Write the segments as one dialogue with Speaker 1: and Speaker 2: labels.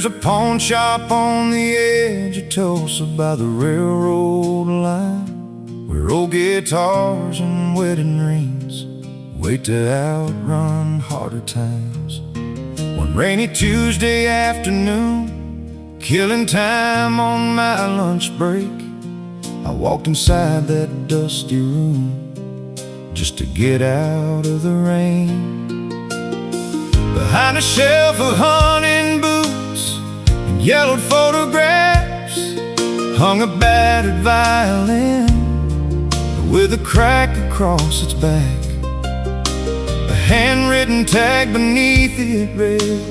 Speaker 1: There's a pawn shop on the edge of Tulsa by the railroad line, where old guitars and wedding rings wait to outrun harder times. One rainy Tuesday afternoon, killing time on my lunch break, I walked inside that dusty room just to get out of the rain. Behind a shelf of hunting boots and yellowed photographs hung a battered violin with a crack across its back. A handwritten tag beneath it read,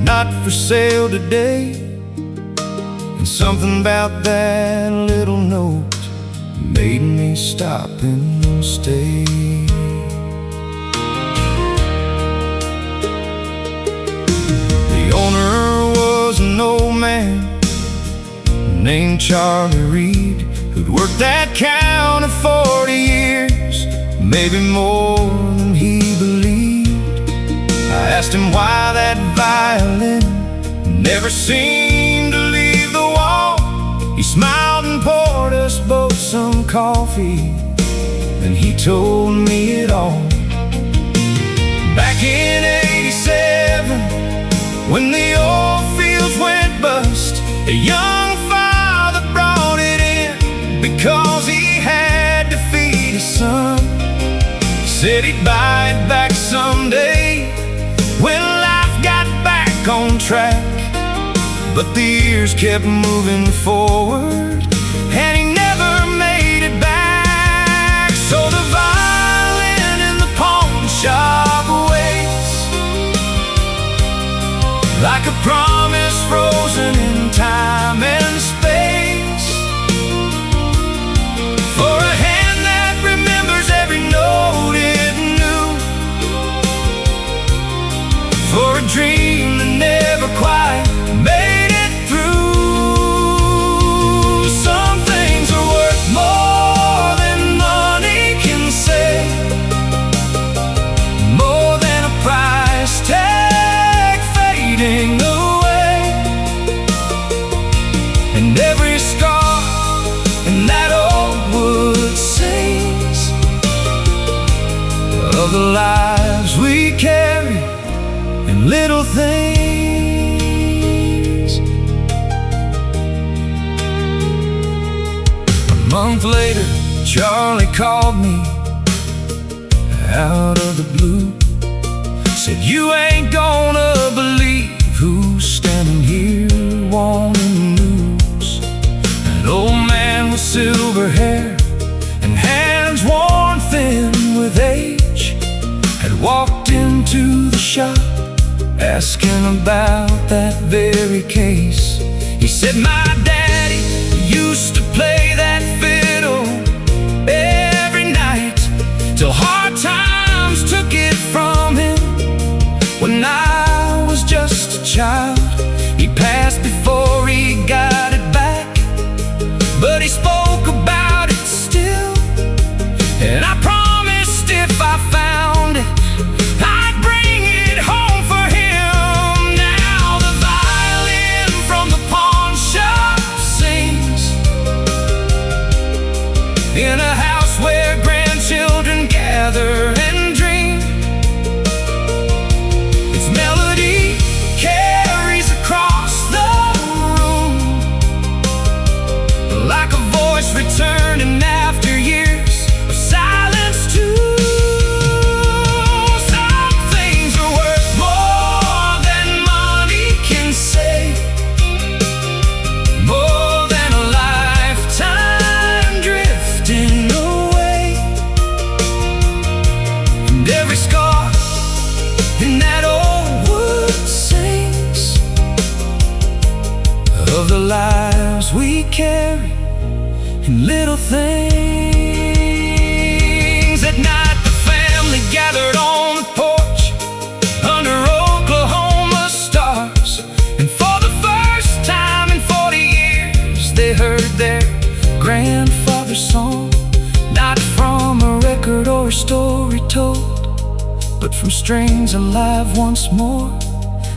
Speaker 1: "Not for sale today." And something about that little note made me stop and stay. The owner was an old man named Charlie Reed, who'd worked that counter 40 years, maybe more than he believed. I asked him why that violin never seemed to leave the wall. He smiled and poured us both some coffee, and he told me it all. Back in '87, when the old fields went bust, a young father brought it in because he had to feed his son. Said he'd buy it back someday when life got back on track. But the years kept moving forward, and he never made it back. So the violin in the pawn shop waits, like a promise frozen in time and space, for a hand that remembers every note it knew, for a dream that never quite made it through. Some things are worth more than money can say, more than a price tag fading away. And every scar in that old wood sings of the lives we carry in little things. A month later, Charlie called me out of the blue. Said, "You ain't gonna believe who's standing here wanting news." An old man with silver hair and hands worn thin with age had walked into the shop asking about that very case. He said, "My daddy used to play that fiddle every night till hard times took it from him. When I was just a child, he passed before he got it back, but he spoke about it still, and I promised if I found it, I'd bring it home for him." Now the violin from the pawn shop sings in a house where grandchildren gather and dream. Its melody carries across the room like a voice returning after years of silence too. Some things are worth more than money can say, more than a lifetime drifting away. And every scar in that old wood sings of the lives we carry in little things. At night the family gathered on the porch under Oklahoma stars, and for the first time in 40 years they heard their grandfather's song, not from a record or a story told, but from strings alive once more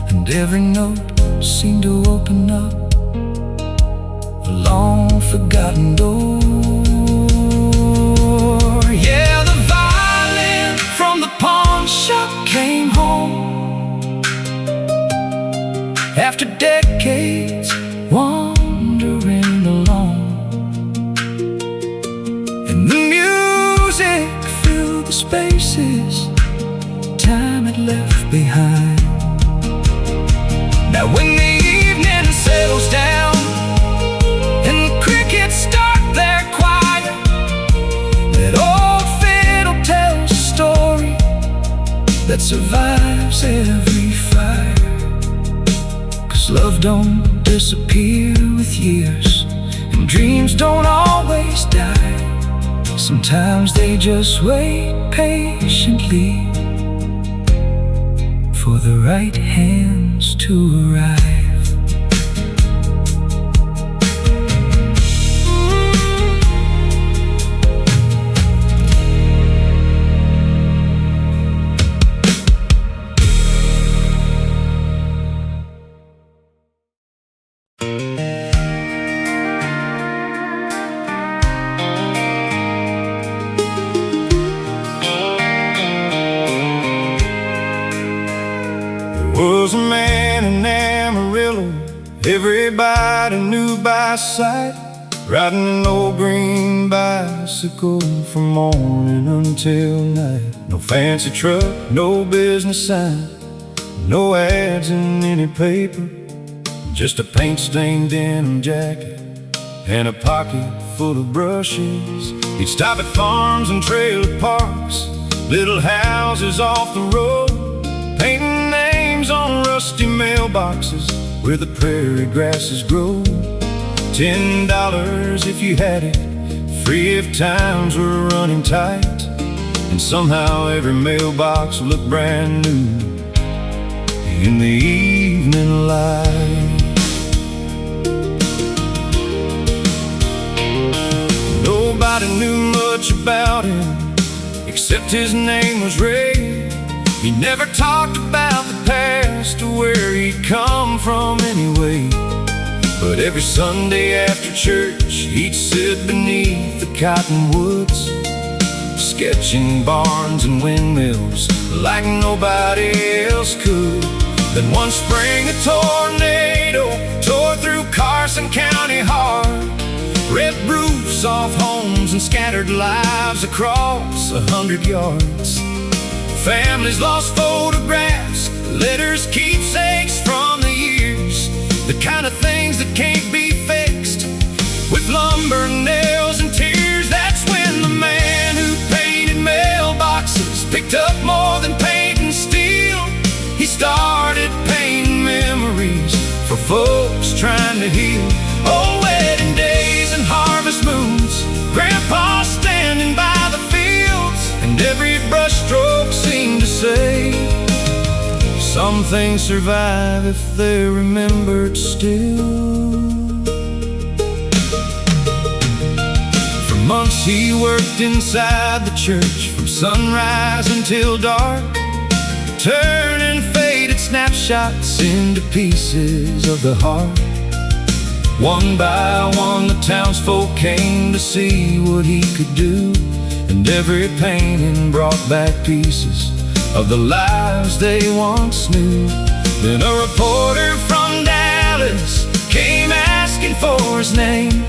Speaker 1: and every note seemed to open up a long-forgotten door. Yeah, the violin from the pawn shop came home after decades wandering alone, and the music filled the spaces time had left behind. Now when the evening settles down and the crickets start their choir, that old fiddle tells a story that survives every fire. 'Cause love don't disappear with years, and dreams don't always die. Sometimes they just wait patiently for the right hands to arrive. Was a man in Amarillo everybody knew by sight, riding an old green bicycle from morning until night. No fancy truck, no business sign, no ads in any paper, just a paint-stained denim jacket and a pocket full of brushes. He'd stop at farms and trailer parks, little houses off the road, painting names on rusty mailboxes where the prairie grasses grow. $10 if you had it, free if times were running tight, and somehow every mailbox looked brand new in the evening light. Nobody knew much about him except his name was Ray. He never talked about the past or where he'd come from anyway. But every Sunday after church, he'd sit beneath the cottonwoods, sketching barns and windmills like nobody else could. Then one spring a tornado tore through Carson County hard, ripped roofs off homes and scattered lives across 100 yards. Families lost photographs, letters, keepsakes from the years, the kind of things that can't be fixed with lumber, nails, and tears. That's when the man who painted mailboxes picked up more than paint and steel. He started painting memories for folks trying to heal. Oh, wedding days and harvest moons, Grandpa standing by the fields, and every brushstroke seemed to say, some things survive if they're remembered still. For months he worked inside the church from sunrise until dark, turning faded snapshots into pieces of the heart. One by one the townsfolk came to see what he could do, and every painting brought back pieces of the lives they once knew. Then a reporter from Dallas came asking for his name,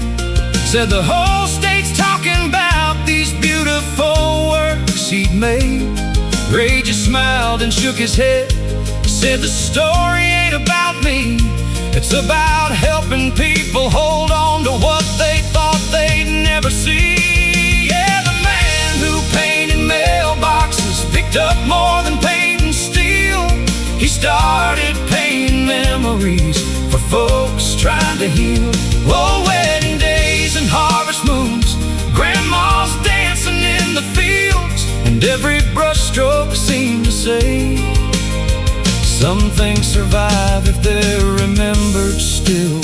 Speaker 1: said the whole state's talking about these beautiful works he'd made. Ray just smiled and shook his head, said the story ain't about me, it's about helping people hold on to what they thought they'd never see. Yeah, the man who painted mailboxes picked up more than paint and steel. He started painting memories for folks trying to heal. Oh, wedding days and harvest moons, grandmas dancing in the fields, and every brushstroke seemed to say, some things survive if they're remembered still.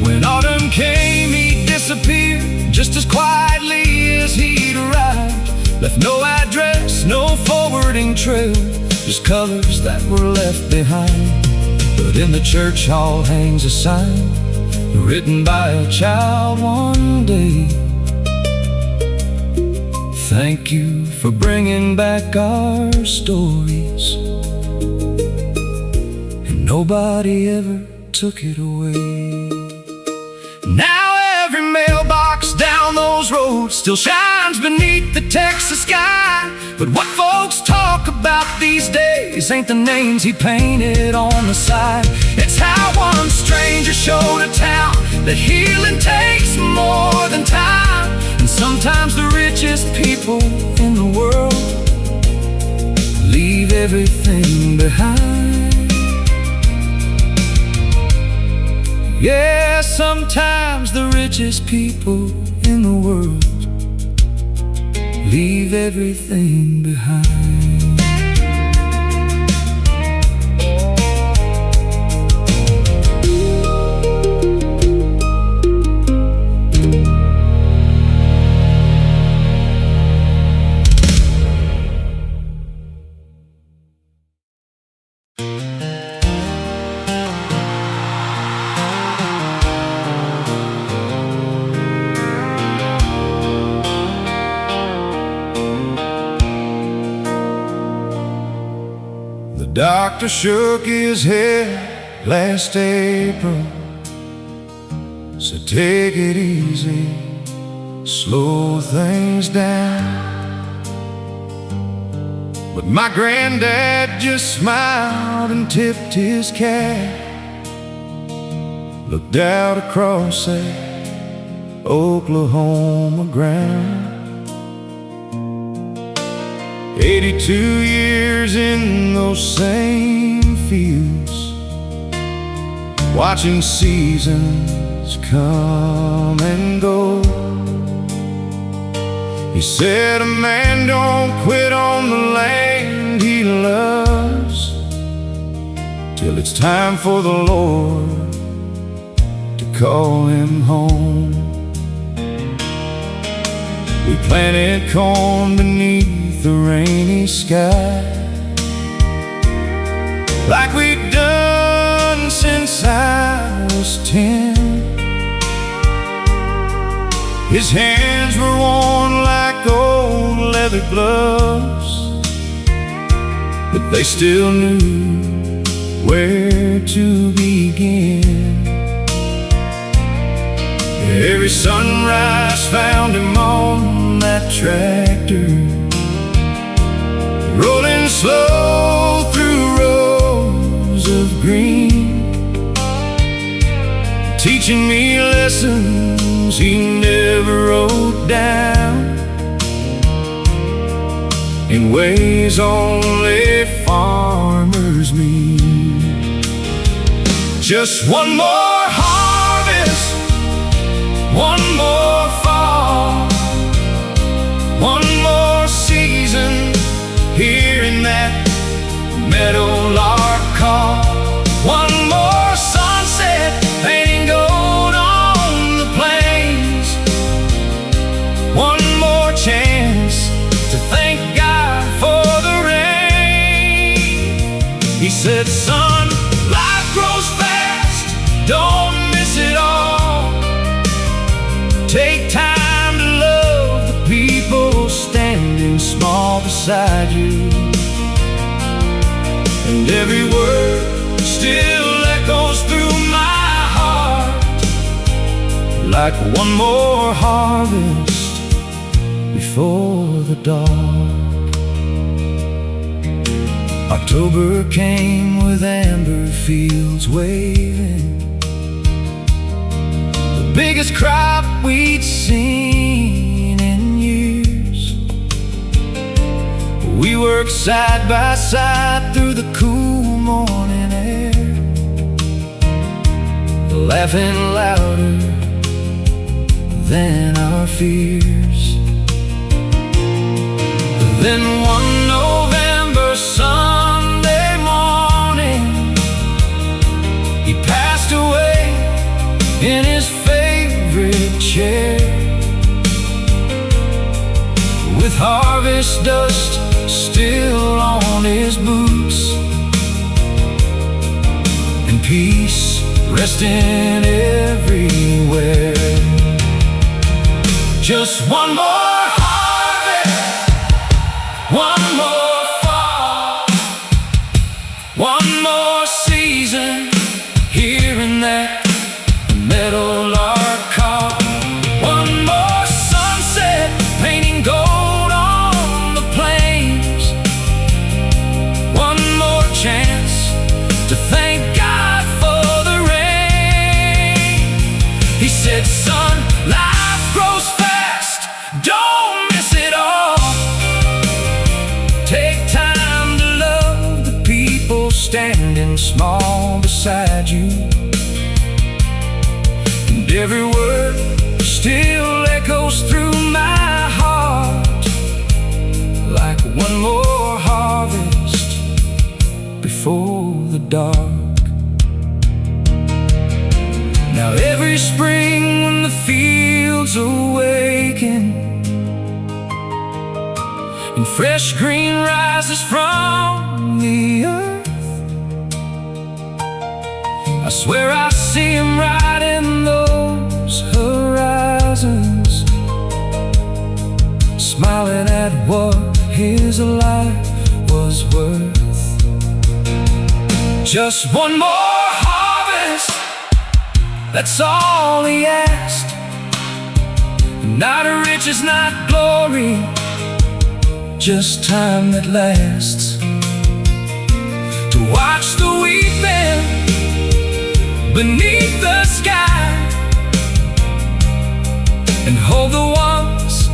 Speaker 1: When autumn came, he disappeared just as quietly as he'd arrived, left no address There's no forwarding trail, just colors that were left behind. But in the church hall hangs a sign, written by a child one day. Thank you for bringing back our stories, and nobody ever took it away. Now every mailbox down those roads still shines beneath the Texas sky. But what folks talk about these days ain't the names he painted on the side. It's how one stranger showed a town that healing takes more than time. And sometimes the richest people in the world leave everything behind. Yeah, sometimes the richest people in the world leave everything behind. The doctor shook his head last April, said take it easy, slow things down. But my granddad just smiled and tipped his cap, looked out across that Oklahoma ground. 82 years in those same fields, watching seasons come and go. He said a man don't quit on the land he loves till it's time for the Lord to call him home. We planted corn beneath the rainy sky, like we'd done since I was 10. His hands were worn like old leather gloves, but they still knew where to begin. Every sunrise found him on that tractor, rolling slow through rows of green, teaching me lessons he never wrote down, in ways only farmers mean. Just one more harvest, one more fall, one more season here in that meadowlark call. One more sunset painting gold on the plains, one more chance to thank God for the rain. He said, son, life grows fast, don't miss it all. Take time to love the people standing small beside you, and every word still echoes through my heart, like one more harvest before the dark. October came with amber fields waving, the biggest crop we'd seen in years. We worked side by side through the cool morning air, laughing louder than our fears. Then one November Sunday morning, he passed away in his favorite chair, with harvest dust still on his boots, and peace resting everywhere. Just one more harvest, one more fall, one more season, here and there, the meadowlark call. One more sunset, painting gold on the plains. One more chance to thank God for the rain. He said, son, life grows fast, don't miss it all. Take time to love the people standing small beside you. And every word still echoes through my heart, like one more harvest before the dark. Now every spring when the fields awaken and fresh green rises from the earth, I swear I see him right in those horizons, smiling at what his life was worth. Just one more harvest, that's all he asked. Not riches, not glory, just time that lasts. To watch the weeping beneath the sky and hold the ones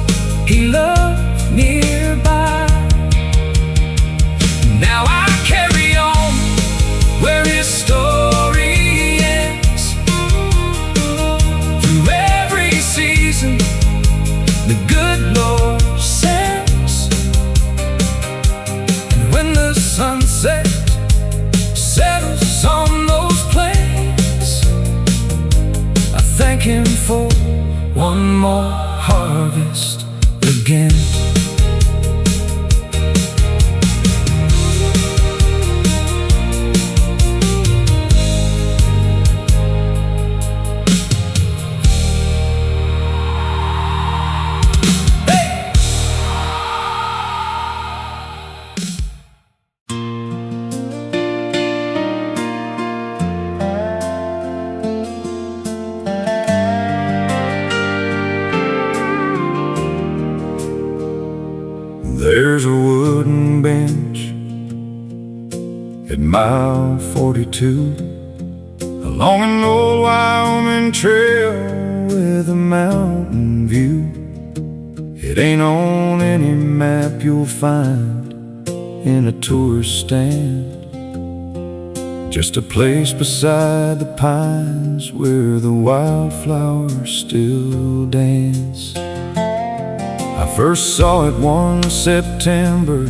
Speaker 1: he loved nearby. Now I carry on where his story ends. Through every season the good Lord sends, and when the sunset settles on those plains, I thank him for one more harvest again. There's a wooden bench at mile 42 along an old Wyoming trail with a mountain view. It ain't on any map you'll find in a tourist stand, just a place beside the pines where the wildflowers still dance. I first saw it one September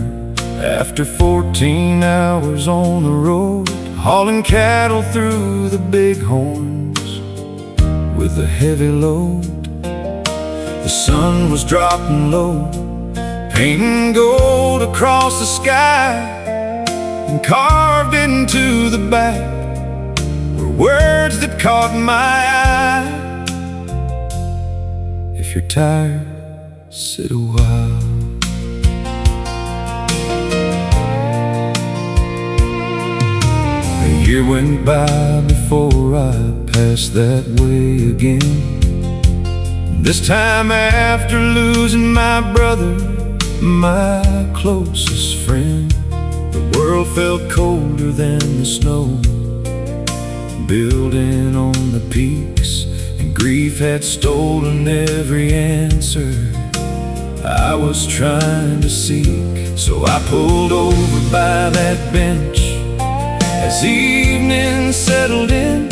Speaker 1: after 14 hours on the road, hauling cattle through the bighorns with a heavy load. The sun was dropping low, painting gold across the sky, and carved into the back were words that caught my eye. If you're tired, sit a while. A year went by before I passed that way again. This time after losing my brother, my closest friend. The world felt colder than the snow, building on the peaks, and grief had stolen every answer I was trying to seek. So I pulled over by that bench as evening settled in,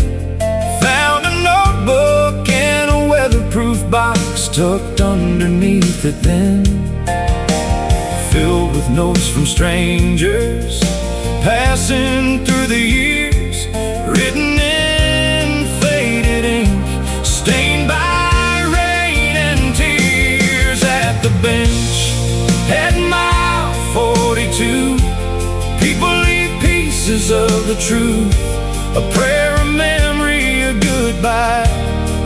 Speaker 1: found a notebook and a weatherproof box tucked underneath it then, filled with notes from strangers passing through the years, written in faded ink, stained by rain and tears. At the bench at mile 42, truth, a prayer, a memory, a goodbye,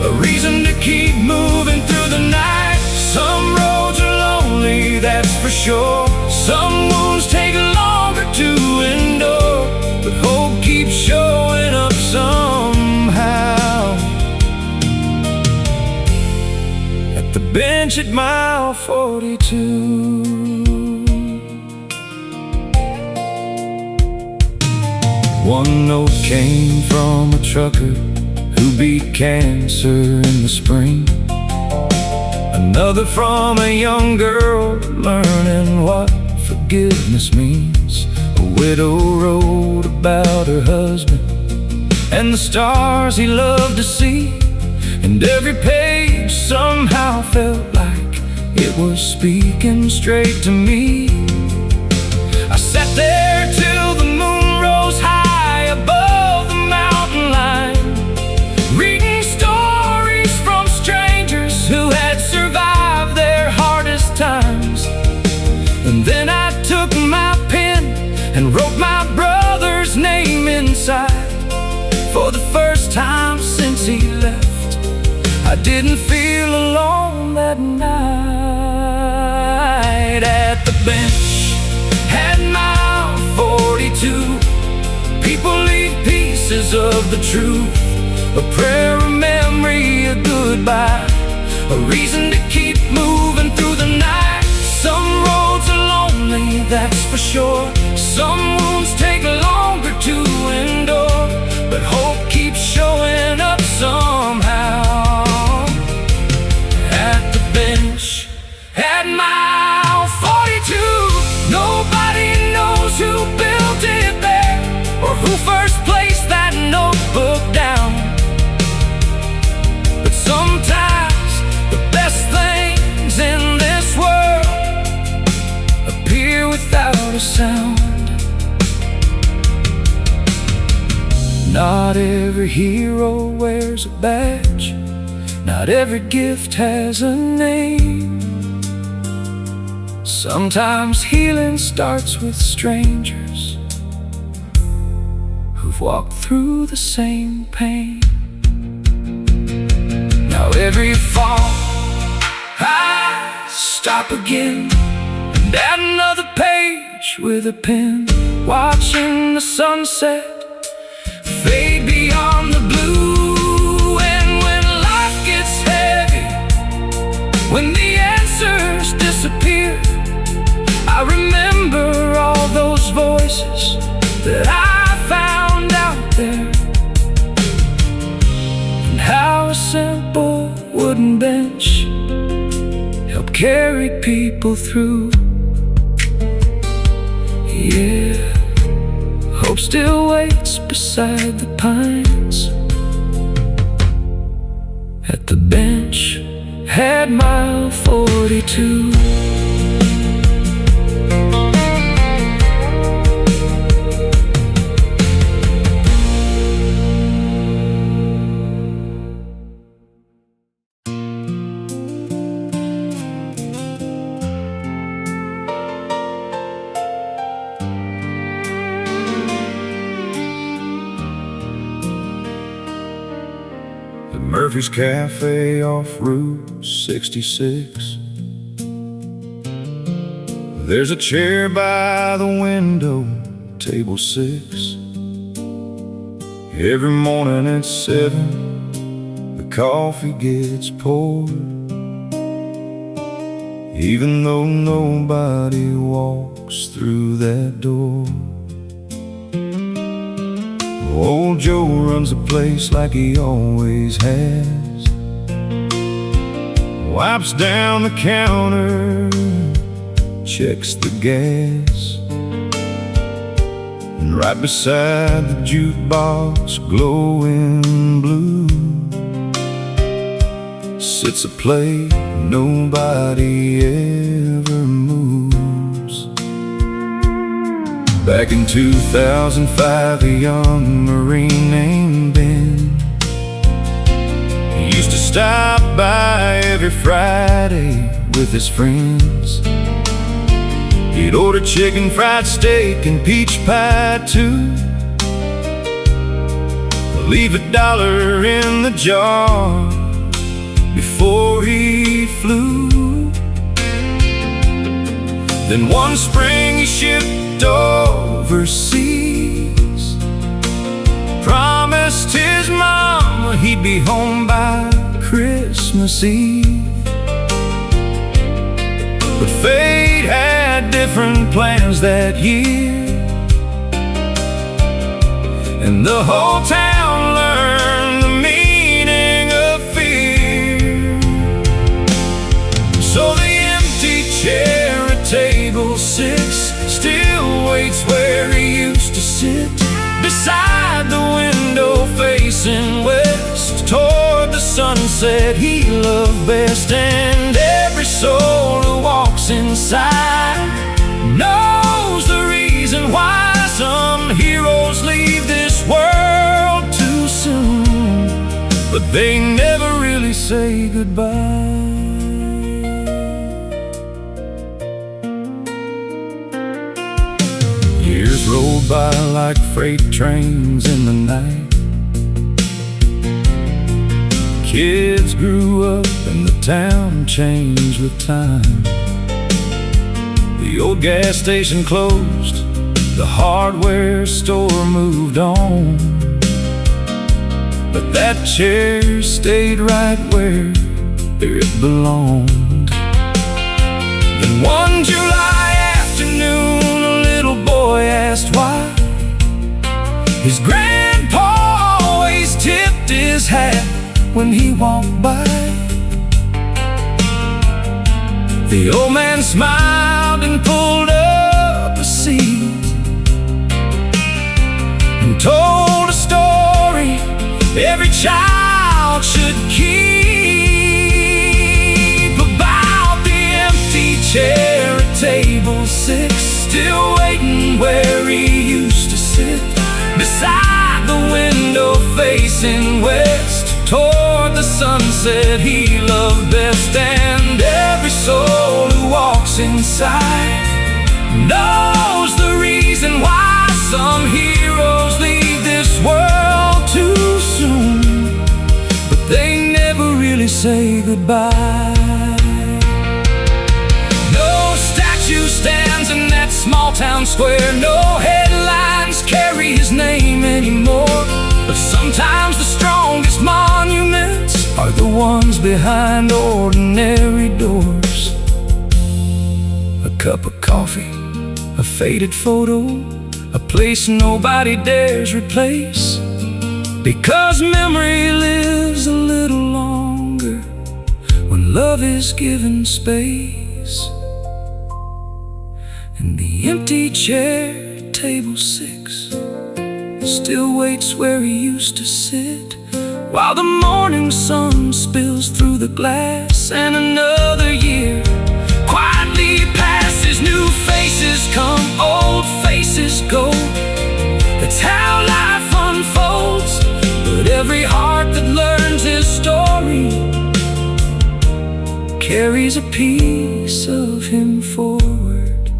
Speaker 1: a reason to keep moving through the night. Some roads are lonely, that's for sure. Some wounds take longer to endure, but hope keeps showing up somehow. At the bench at mile 42. One note came from a trucker who beat cancer in the spring. Another from a young girl learning what forgiveness means. A widow wrote about her husband and the stars he loved to see. And every page somehow felt like it was speaking straight to me. I sat there till the moon rose high above the mountain line, reading stories from strangers who had survived their hardest times. And then I took my pen and wrote my brother's name inside. For the first time since he left, I didn't feel alone that night. At the bench at mile 42, people leave pieces of the truth, a prayer, a memory, a goodbye, a reason to keep moving through the night. Some roads are lonely, that's for sure. Some wounds take longer to endure, but hope keeps showing up somehow. At the bench at mile 42, nobody knows who built it there or who first placed that notebook down. But sometimes the best things in this world appear without a sound. Not every hero wears a badge, not every gift has a name. Sometimes healing starts with strangers who've walked through the same pain. Now every fall I stop again and add another page with a pen, watching the sunset fade beyond the blue. And when life gets heavy, when the answers disappear, I remember all those voices that I found out there, and how a simple wooden bench helped carry people through. Yeah, hope still waits beside the pines at the bench at mile 42. Murphy's Cafe off Route 66. There's a chair by the window, table 6. Every morning at 7, the coffee gets poured, even though nobody walks through that door. Old Joe runs the place like he always has, wipes down the counter, checks the gas, and right beside the jukebox glowing blue sits a plate nobody ever moves. Back in 2005, a young Marine named Ben, he used to stop by every Friday with his friends. He'd order chicken fried steak and peach pie too, leave $1 in the jar before he flew. Then one spring he shipped overseas, promised his mama he'd be home by Christmas Eve. But fate had different plans that year, and the whole town learned the meaning of fear. So the empty chair at table 6 still waits where he used to sit, beside the window facing west, toward the sunset he loved best. And every soul who walks inside knows the reason why some heroes leave this world too soon, but they never really say goodbye. Years rolled by like freight trains in the night. Kids grew up and the town changed with time. The old gas station closed, the hardware store moved on, but that chair stayed right where it belonged. Then one July afternoon, a little boy asked why his grandpa always tipped his hat when he walked by. The old man smiled and pulled up a seat and told a story every child should keep, about the empty chair at table 6, still waiting where he used to sit, beside the window facing west, toward the sunset he loved best. And every soul who walks inside knows the reason why some heroes leave this world too soon, but they never really say goodbye. No statue stands in that small town square, no headlines carry his name anymore, but sometimes the strongest monuments are the ones behind ordinary doors. A cup of coffee, a faded photo, a place nobody dares replace, because memory lives a little longer when love is given space. And the empty chair at table 6 still waits where he used to sit, while the morning sun spills through the glass, and another year quietly passes. New faces come, old faces go. That's how life unfolds, but every heart that learns his story carries a piece of him forward.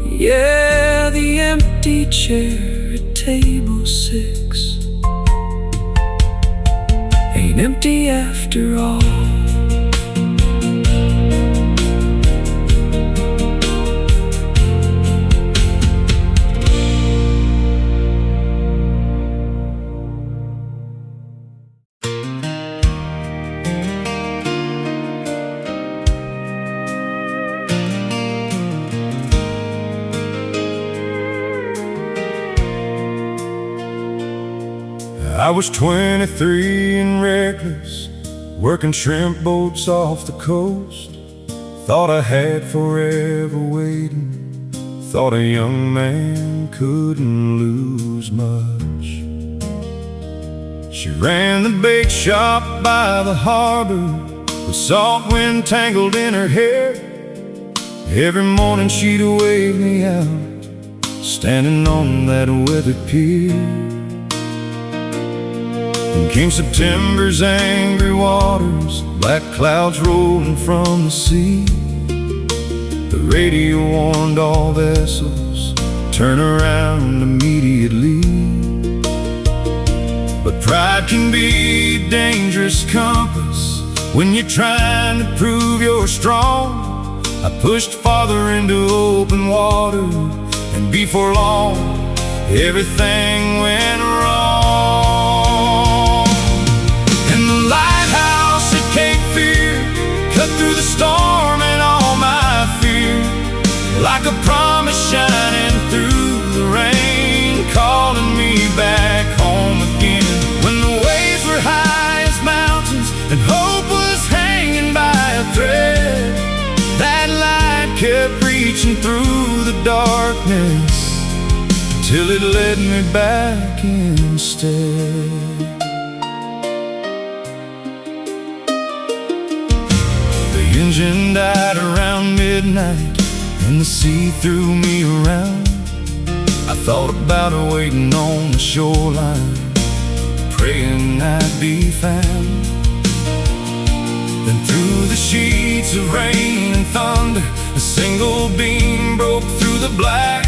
Speaker 1: Yeah, the empty chair at table 6 ain't empty after all. I was 23 and reckless, working shrimp boats off the coast. Thought I had forever waiting, thought a young man couldn't lose much. She ran the bait shop by the harbor, with salt wind tangled in her hair. Every morning she'd wave me out, standing on that weathered pier. Then came September's angry waters, black clouds rolling from the sea. The radio warned all vessels, turn around immediately. But pride can be a dangerous compass when you're trying to prove you're strong. I pushed farther into open water, and before long, everything went wrong. And the lighthouse at Cape Fear cut through the storm and all my fear, like a promise shining through the rain, calling me back home again. When the waves were high as mountains and hope was hanging by a thread, that light kept reaching through the darkness till it led me back instead. The engine died around midnight and the sea threw me around. I thought about her waiting on the shoreline, praying I'd be found. Then through the sheets of rain and thunder, a single beam broke through the black.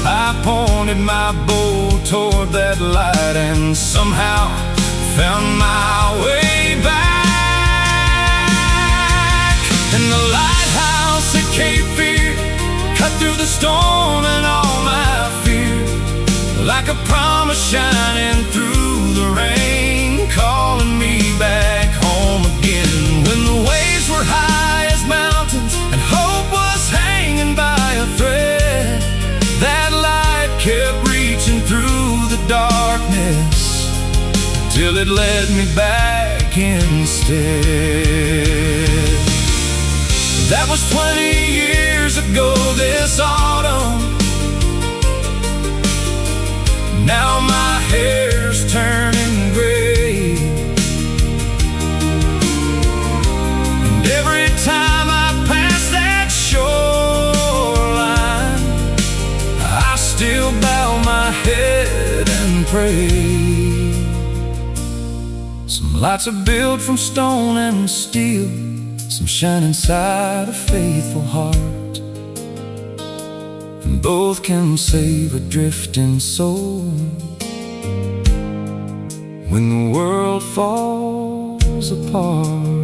Speaker 1: I pointed my bow toward that light and somehow found my way back. And the lighthouse at Cape Fear cut through the storm and all my fear, like a promise shining through the rain, calling me back home again. When the waves were high as mountains and hope was hanging by a thread, that light kept reaching through the darkness till it led me back instead. That was 20 years ago this autumn. Now my hair's turning gray, and every time I pass that shoreline, I still bow my head and pray. Some lights are built from stone and steel, some shine inside a faithful heart, and both can save a drifting soul when the world falls apart.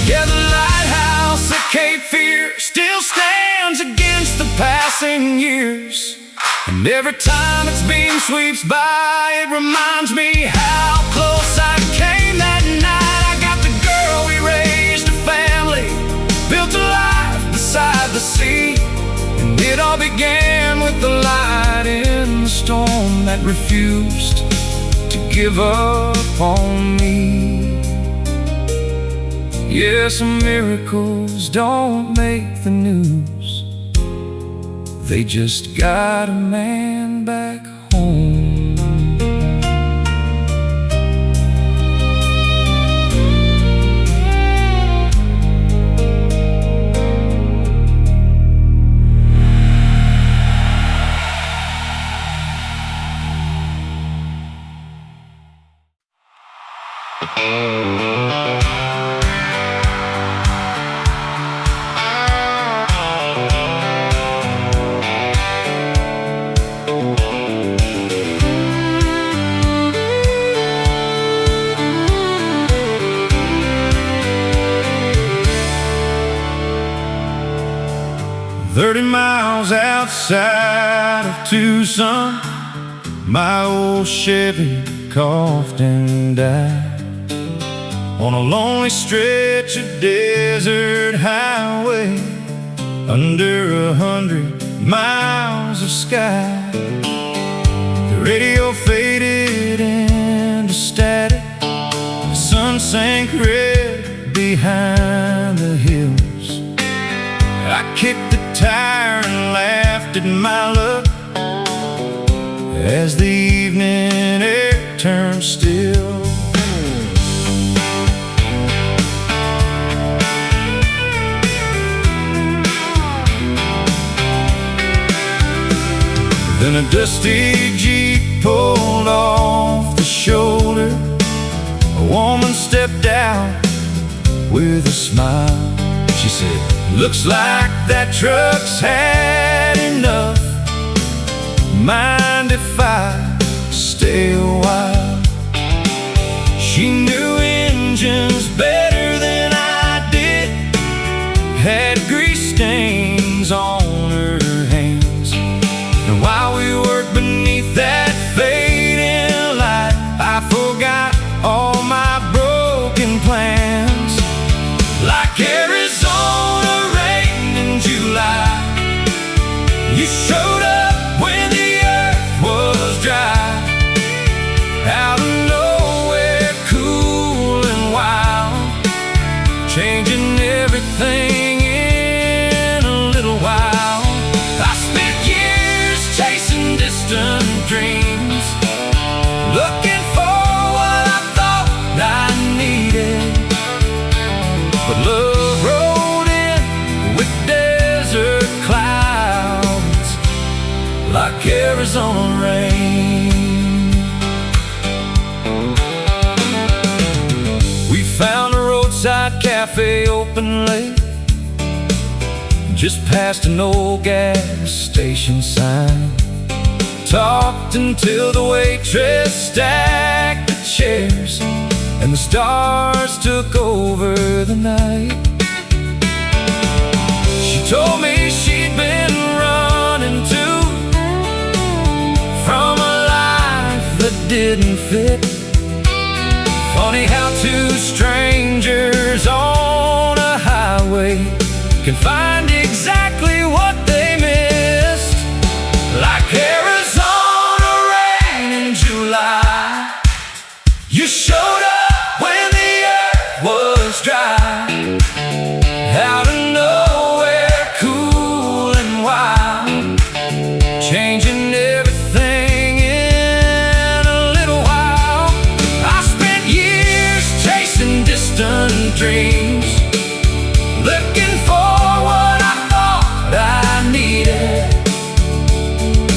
Speaker 1: Yeah, the lighthouse at Cape Fear still stands against the passing years, and every time its beam sweeps by, it reminds me how close I came that night. I got the girl, we raised a family, built a life beside the sea, and it all began with the light in the storm that refused to give up on me. Yes, miracles don't make the news, they just got a man back home. miles outside of Tucson, my old Chevy coughed and died on a lonely stretch of desert highway, under 100 miles of sky. The radio faded into static, the sun sank red behind the hills. I kicked the tire and laughed at my luck as the evening air turned still. Then a dusty Jeep pulled off the shoulder. A woman stepped out with a smile. She said, "Looks like that truck's had enough. mind if I stay a while? She knew engines better than I did, had grease stains on her hands. And while we worked beneath that fading light, I forgot all my broken plans. Like Arizona rain in July, you showed up when the earth was dry. Out of nowhere, cool and wild, changing everything in a little while. I spent years chasing distant dreams, looking for what I thought I needed. But love rolled in with desert clouds, like Arizona rain. We found a roadside cafe open late, just past an old gas station sign. Talked until the waitress stacked the chairs and the stars took over the night. She told me she'd been running too from a life that didn't fit. Funny how two strangers on a highway can find exactly what they missed. Like Arizona rain in July, you showed up when the earth was dry. Out of nowhere, cool and wild, changing everything in a little while. I spent years chasing distant dreams, looking for what I thought I needed.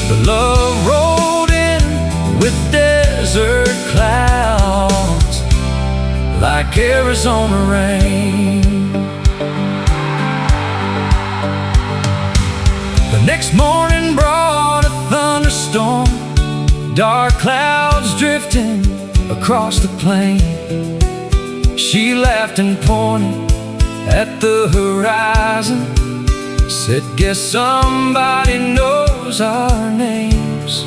Speaker 1: But love rolled in with desert clouds, like Arizona rain. The next morning brought a thunderstorm, dark clouds drifting across the plain. She laughed and pointed at the horizon, said, guess somebody knows our names.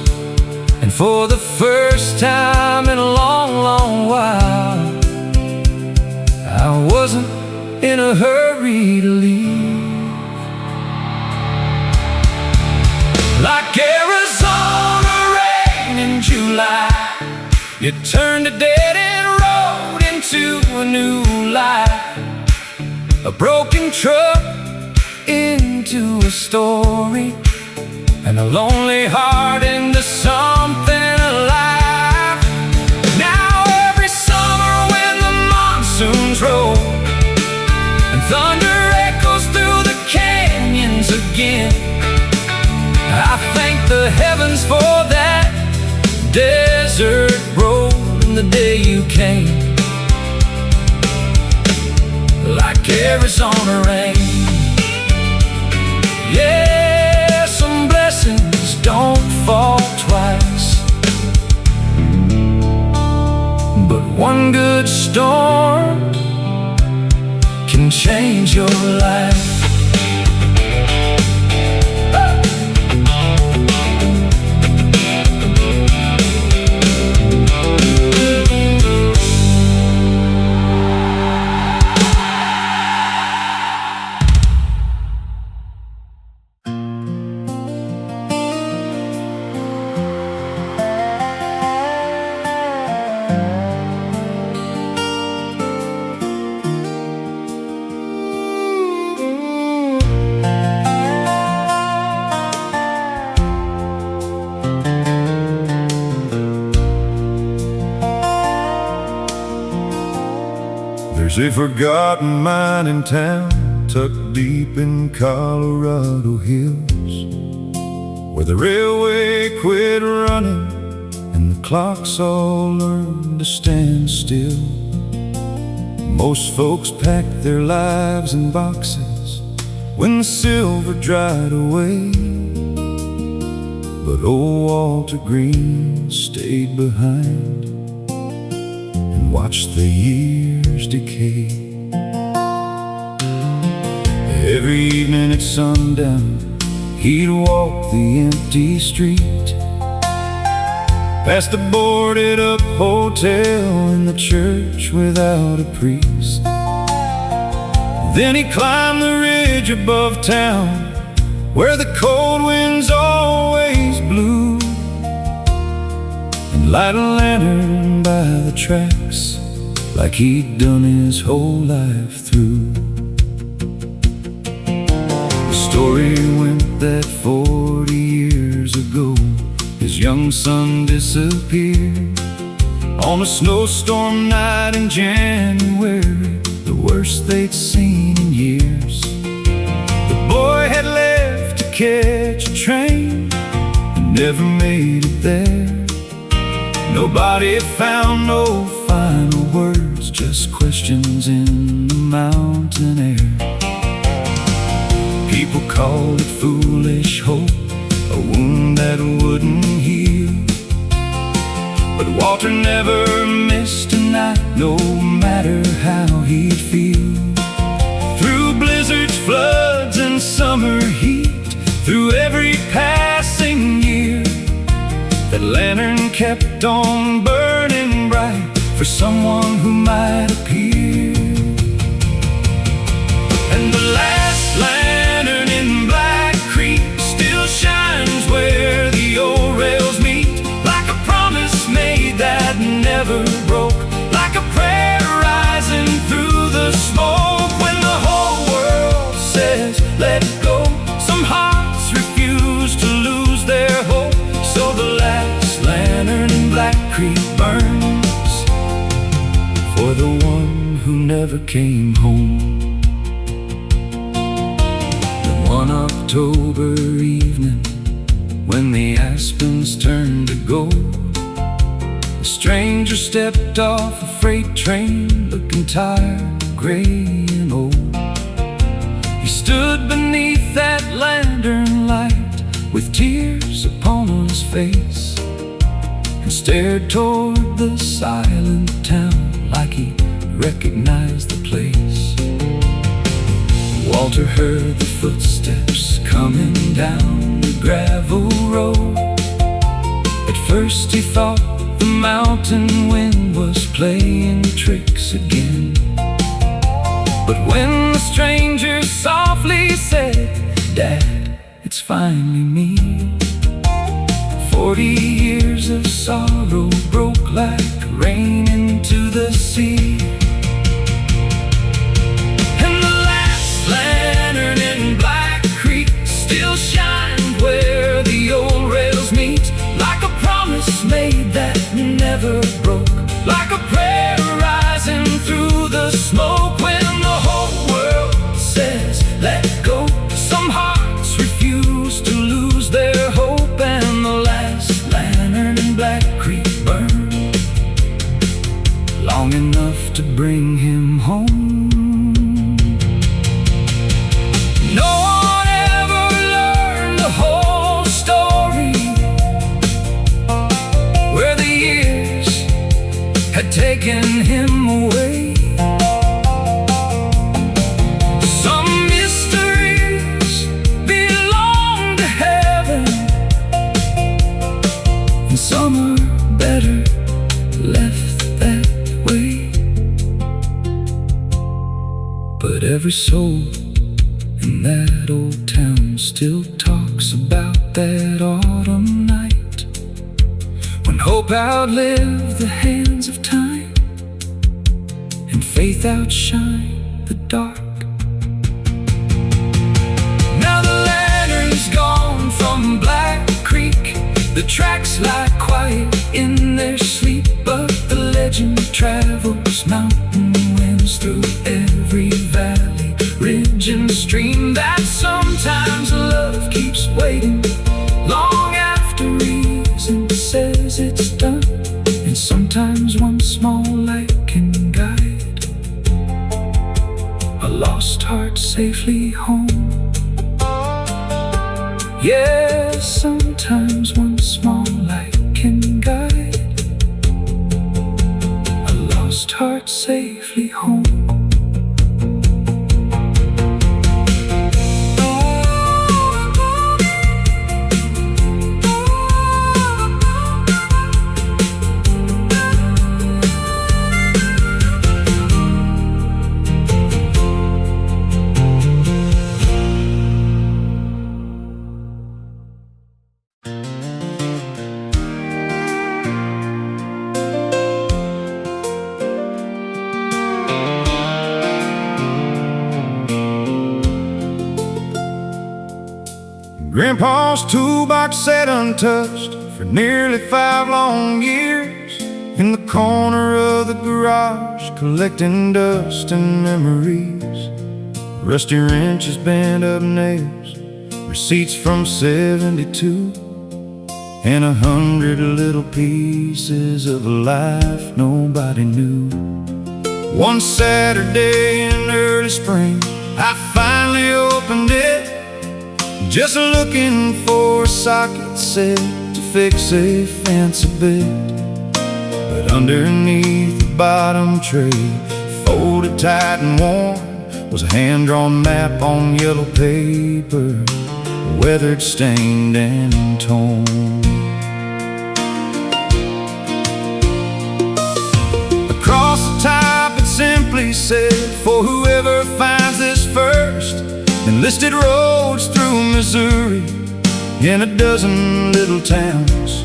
Speaker 1: And for the first time in a long, long while, I wasn't in a hurry to leave. Like Arizona rain in July, you turned a dead-end road into a new life, a broken truck into a story, and a lonely heart into something alive. Now every summer when the monsoons roll and thunder echoes through the canyons again, I thank the heavens for that desert road and the day you came. Like Arizona rain, yeah, some blessings don't fall twice, but one good storm can change your life. There's a forgotten mine in town, tucked deep in Colorado hills, where the railway quit running and the clocks all learned to stand still. Most folks packed their lives in boxes when the silver dried away, but old Walter Green stayed behind and watched the years decay. Every evening at sundown, he'd walk the empty street, past the boarded-up hotel and the church without a priest. Then he'd climb the ridge above town, where the cold winds always blew, and light a lantern by the tracks like he'd done his whole life through. The story went that 40 years ago his young son disappeared on a snowstorm night in January, the worst they'd seen in years. The boy had left to catch a train and never made it there. Nobody found no final words, just questions in the mountain air. People called it foolish hope, a wound that wouldn't heal. But Walter never missed a night, no matter how he'd feel. Through blizzards, floods, and summer heat, through every passing year, that lantern kept on burning bright for someone who might appear. And the last lantern in Black Creek still shines where the old rails meet, like a promise made that never broke, like a prayer rising through the smoke. When the whole world says let go, some hearts refuse to lose their hope. So the last lantern in Black Creek burns for the one who never came home. One October evening, when the aspens turned to gold, a stranger stepped off a freight train, looking tired, gray and old. He stood beneath that lantern light with tears upon his face, and stared toward the silent town like he recognized the place. Walter heard the footsteps coming down the gravel road. At first he thought the mountain wind was playing tricks again. But when the stranger softly said, "Dad, it's finally me," 40 years of sorrow broke like rain into the sea. Lantern in Black Creek still shined where the old rails meet, like a promise made that never broke, like a prayer rising through the smoke. When the whole world says let go, some hearts refuse to lose their hope. And the last lantern in Black Creek burned long enough to bring him home. No one ever learned the whole story, where the years had taken him away. Some mysteries belong to heaven, and some are better left that way. But every soul in that old town still talks about that autumn night, when hope outlived the hands of time and faith outshined the dark. Now the lantern's gone from Black Creek, the tracks lie quiet in their sleep, but the legend travels mountain winds through every valley, ridge and stream, that sometimes love keeps waiting long after reason says it's done, and sometimes one small light can guide a lost heart safely home. Yeah, sometimes Sometimes one small light can guide a lost heart safely home. Grandpa's toolbox sat untouched for nearly 5 long years in the corner of the garage, collecting dust and memories. Rusty wrenches, bent up nails, receipts from '72, and 100 little pieces of a life nobody knew. One Saturday in early spring, I finally opened it, just looking for a socket set to fix a fancy bed. But underneath the bottom tray, folded tight and worn, was a hand-drawn map on yellow paper, weathered, stained, and torn. Across the top it simply said, "For whoever finds this first," and listed roads through Missouri in a dozen little towns,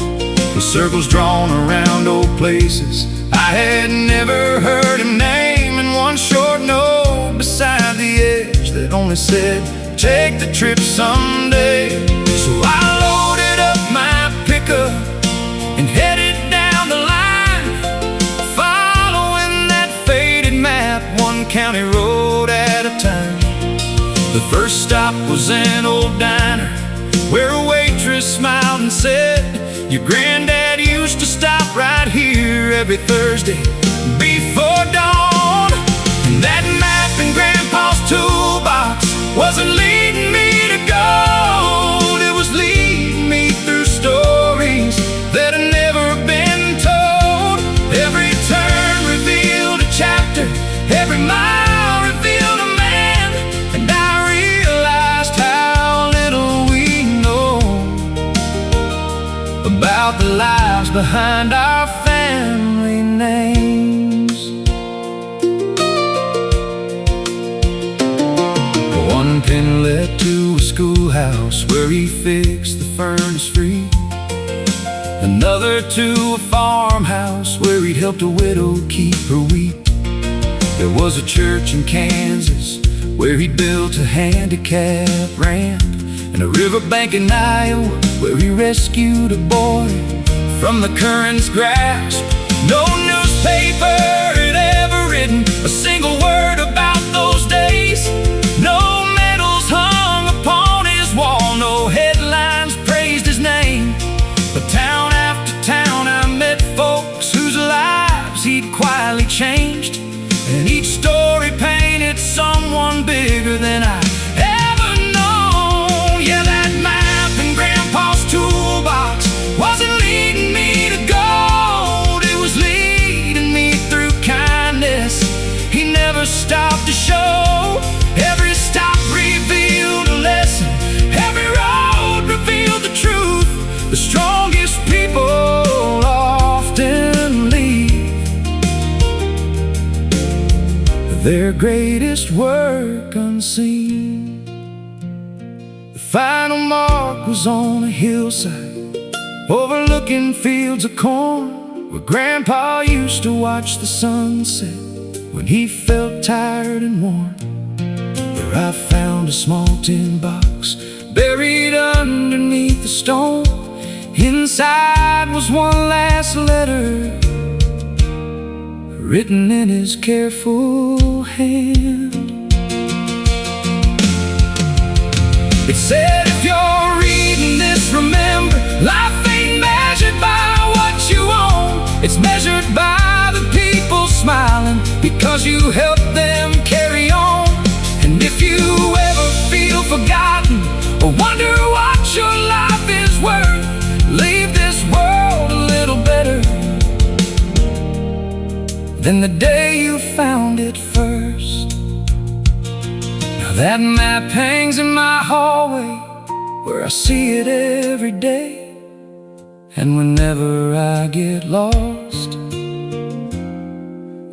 Speaker 1: with circles drawn around old places I had never heard him name, and one short note beside the edge that only said, "Take the trip someday." So I loaded up my pickup and headed down the line, following that faded map, one county road at a time. The first stop was an old diner where a waitress smiled and said, "Your granddad used to stop right here every Thursday before dawn." And that map in Grandpa's toolbox wasn't leading me to gold, it was leading me through stories that had never been told. Every turn revealed a chapter, every mile revealed a man, and I realized how little we know about the lives behind our family names. One pen led to a schoolhouse where he fixed the furnace free, another to a farmhouse where he'd helped a widow keep her wheat. There was a church in Kansas where he built a handicap ramp, and a riverbank in Iowa where he rescued a boy from the current's grasp. No newspaper had ever written a single word about those days, no medals hung upon his wall, no headlines praised his name. But town after town I met folks whose lives he'd quietly changed, and each story painted someone bigger than I ever known. Yeah, that map in Grandpa's toolbox wasn't leading me to gold, it was leading me through kindness he never stopped to show. Every stop revealed a lesson, every road revealed the truth. The strongest people often leave their greatest work unseen. The final mark was on a hillside overlooking fields of corn, where Grandpa used to watch the sunset when he felt tired and worn. There I found a small tin box buried underneath the stone. Inside was one last letter written in his careful hand. It said, "If you're reading this, remember, life ain't measured by what you own. It's measured by the people smiling because you helped them carry on. And if you ever feel forgotten or wonder what your life is worth, than the day you found it first. Now that map hangs in my hallway, where I see it every day. And whenever I get lost,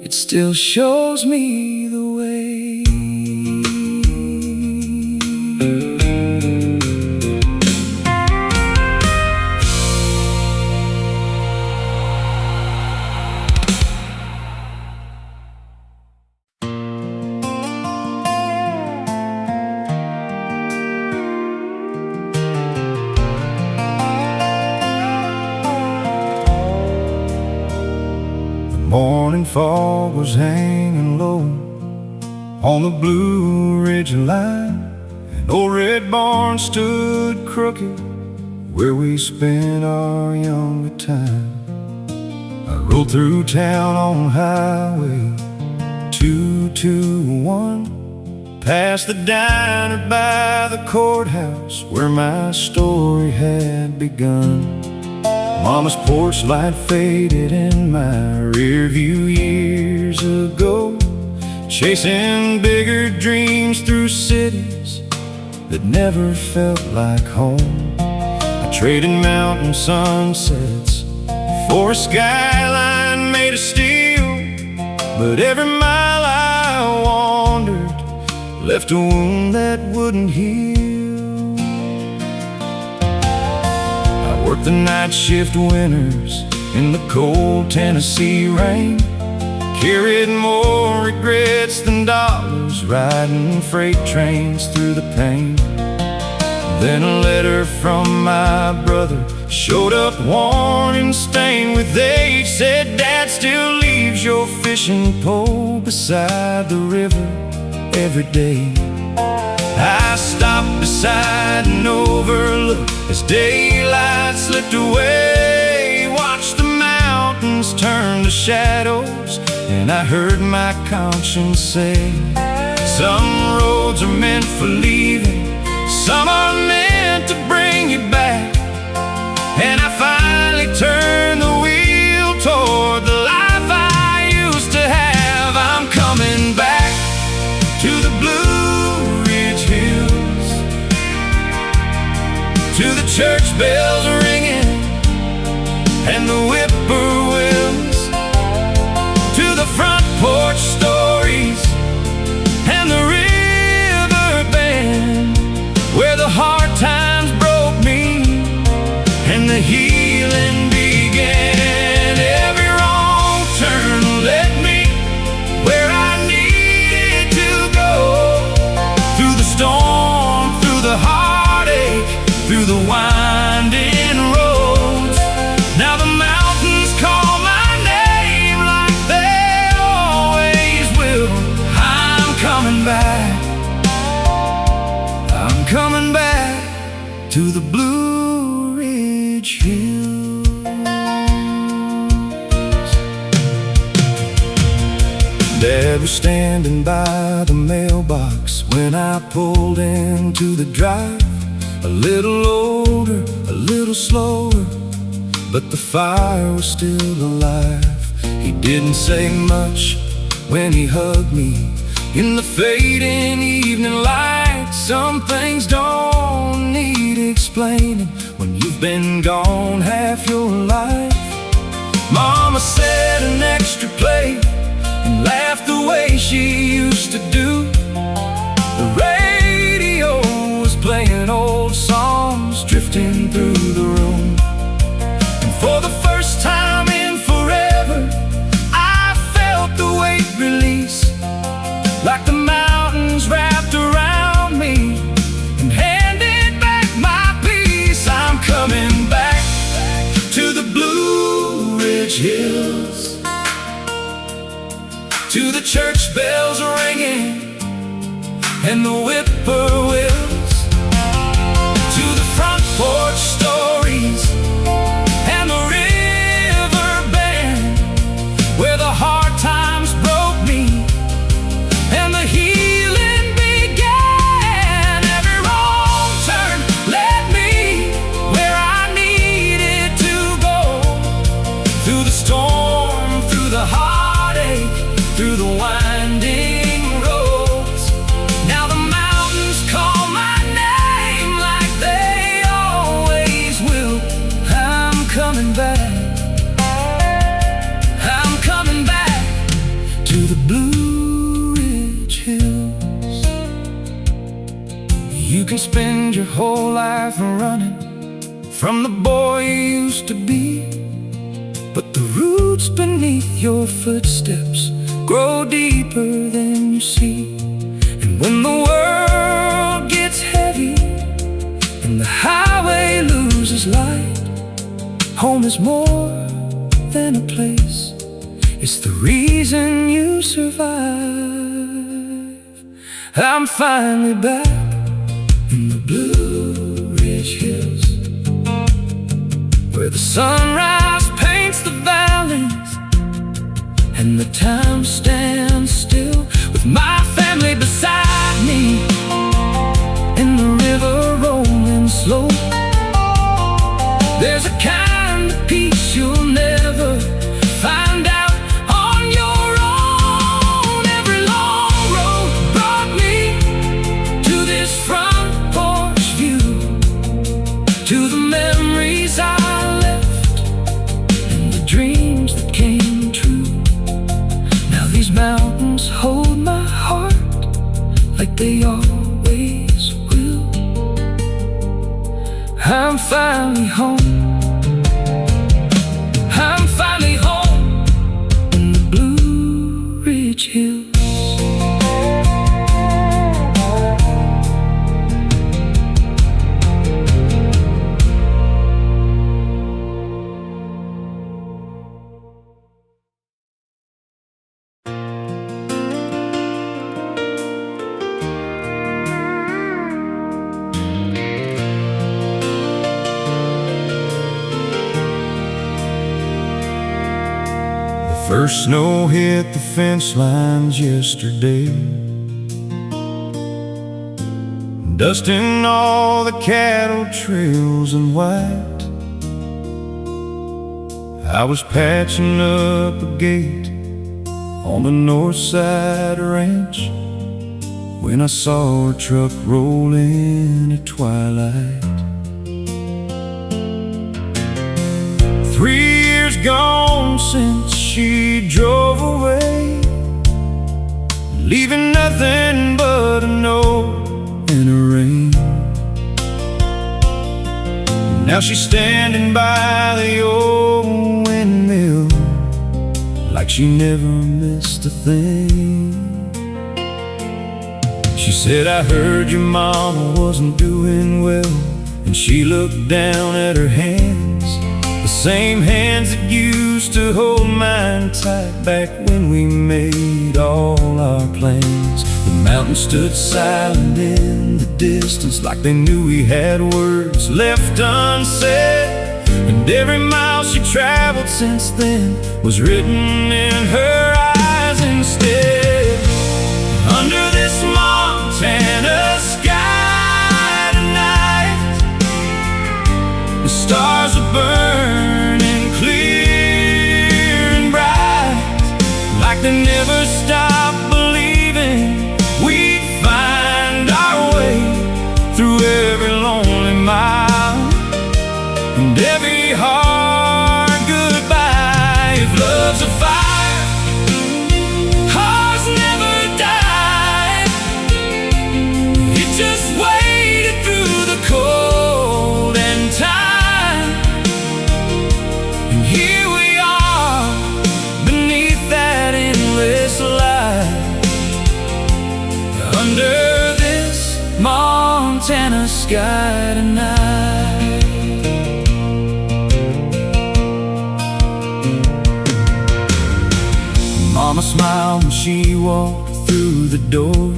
Speaker 1: it still shows me the way. Morning fog was hanging low on the Blue Ridge line. An old red barn stood crooked where we spent our younger time. I rode through town on Highway 221, past the diner by the courthouse where my story had begun. Mama's porch light faded in my rear view years ago, chasing bigger dreams through cities that never felt like home. I traded mountain sunsets for a skyline made of steel, but every mile I wandered left a wound that wouldn't heal. Worked the night shift winters in the cold Tennessee rain, carried more regrets than dollars, riding freight trains through the pain. Then a letter from my brother showed up worn and stained with age, said, "Dad still leaves your fishing pole beside the river every day." I stopped beside an overlook as daylight slipped away, watched the mountains turn to shadows, and I heard my conscience say, some roads are meant for leaving, some are meant to bring you back. And I finally turned the wheel toward the life I used to have. I'm coming back to the Blue Ridge Hills, to the church bells ringing and the whippoorwills, to the front porch stories and the river bend, where the hard times broke me and the healing began. Every wrong turn led me where I needed to go, through the storm, through the heartache, through the winding roads. Now the mountains call my name like they always will. I'm coming back, I'm coming back to the Blue Ridge Hills. Dad was standing by the mailbox when I pulled into the drive. A little older, a little slower, but the fire was still alive. He didn't say much when he hugged me in the fading evening light. Some things don't need explaining when you've been gone half your life. Mama said an extra plate and laughed the way she used to do. The radio was playing old songs drifting through the room. And for the first time in forever, I felt the weight release, like the mountains wrapped around me and handed back my peace. I'm coming back to the Blue Ridge Hills, to the church bells ringing and the whippoorwills, to the front porch stories and the river bend, where the hard times broke me and the healing began. Every wrong turn led me where I needed to go, through the storm, through the heartache, can spend your whole life running from the boy you used to be, but the roots beneath your footsteps grow deeper than you see. And when the world gets heavy and the highway loses light, home is more than a place, it's the reason you survive. I'm finally back in the Blue Ridge Hills, where the sunrise paints the valleys and the time stands still, with my family beside me and the river rolling slow. There's a kind of peace you'll never find out on your own. Every long road brought me to this front porch view, to the memories I left and the dreams that came true. Now these mountains hold my heart like they always will. I'm finally home. I'm finally home in the Blue Ridge Hills. First snow hit the fence lines yesterday, dusting all the cattle trails in white. I was patching up a gate on the north side ranch when I saw a truck roll in at twilight. 3 years gone since she drove away, leaving nothing but a note in a rain. Now she's standing by the old windmill like she never missed a thing. She said, I heard your mama wasn't doing well, and she looked down at her hands, the same hands that used to hold mine tight back when we made all our plans. The mountains stood silent in the distance, like they knew we had words left unsaid. And every mile she traveled since then was written in her eyes instead. Under this Montana sky tonight, the stars are burning clear and bright, like they never stopped believing we'd find our way through every lonely mile and every hard goodbye. If love's a fire, hearts never die. It just waited through the cold and time, and here we are beneath that endless light, under this Montana sky tonight. Mama smiled when she walked through the door,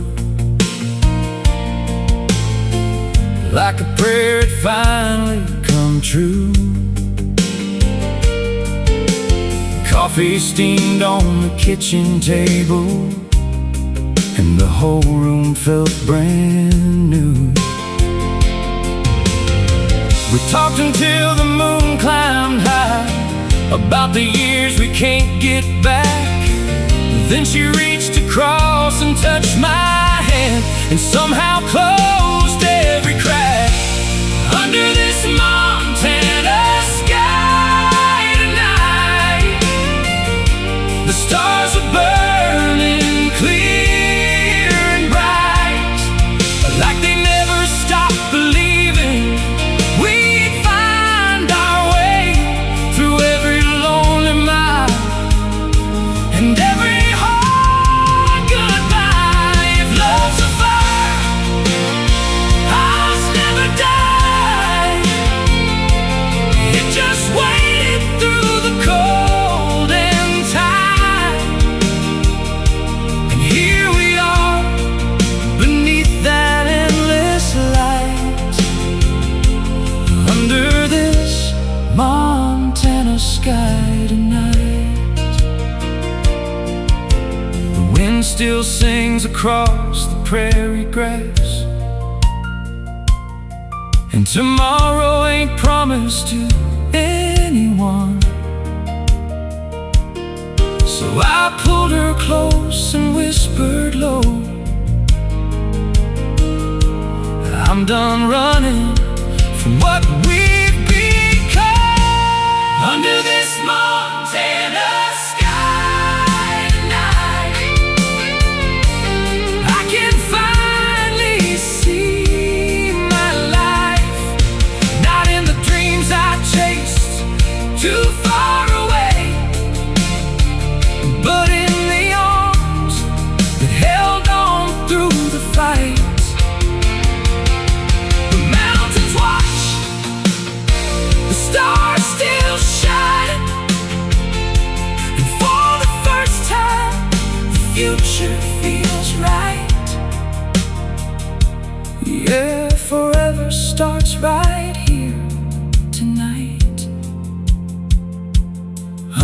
Speaker 1: like a prayer had finally come true. Coffee steamed on the kitchen table, and the whole room felt brand new. We talked until the moon climbed high, about the years we can't get back. Then she reached across and touched my hand, and somehow closed every crack. Under this Montana sky tonight, the stars are burning clear and bright, like they never stopped sky tonight. The wind still sings across the prairie grass, and tomorrow ain't promised to anyone. So I pulled her close and whispered low, I'm done running from what we've become. Under this Montana sky tonight, I can finally see my life. Not in the dreams I chased too far away, but in the arms that held on through the fight. Stars still shine, and for the first time, the future feels right. Yeah, forever starts right here tonight.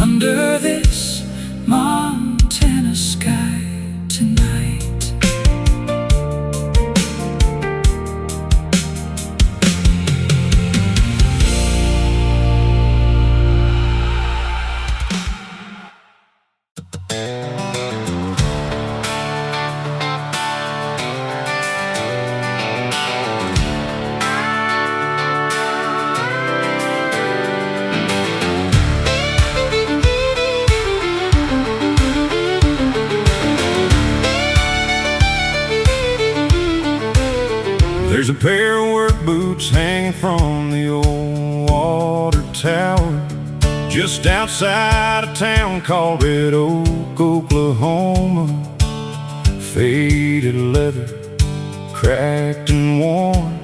Speaker 1: Under this Montana sky tonight. There's a pair of work boots hanging from the old water tower just outside a town called Red Oak, Oklahoma. Faded leather, cracked and worn,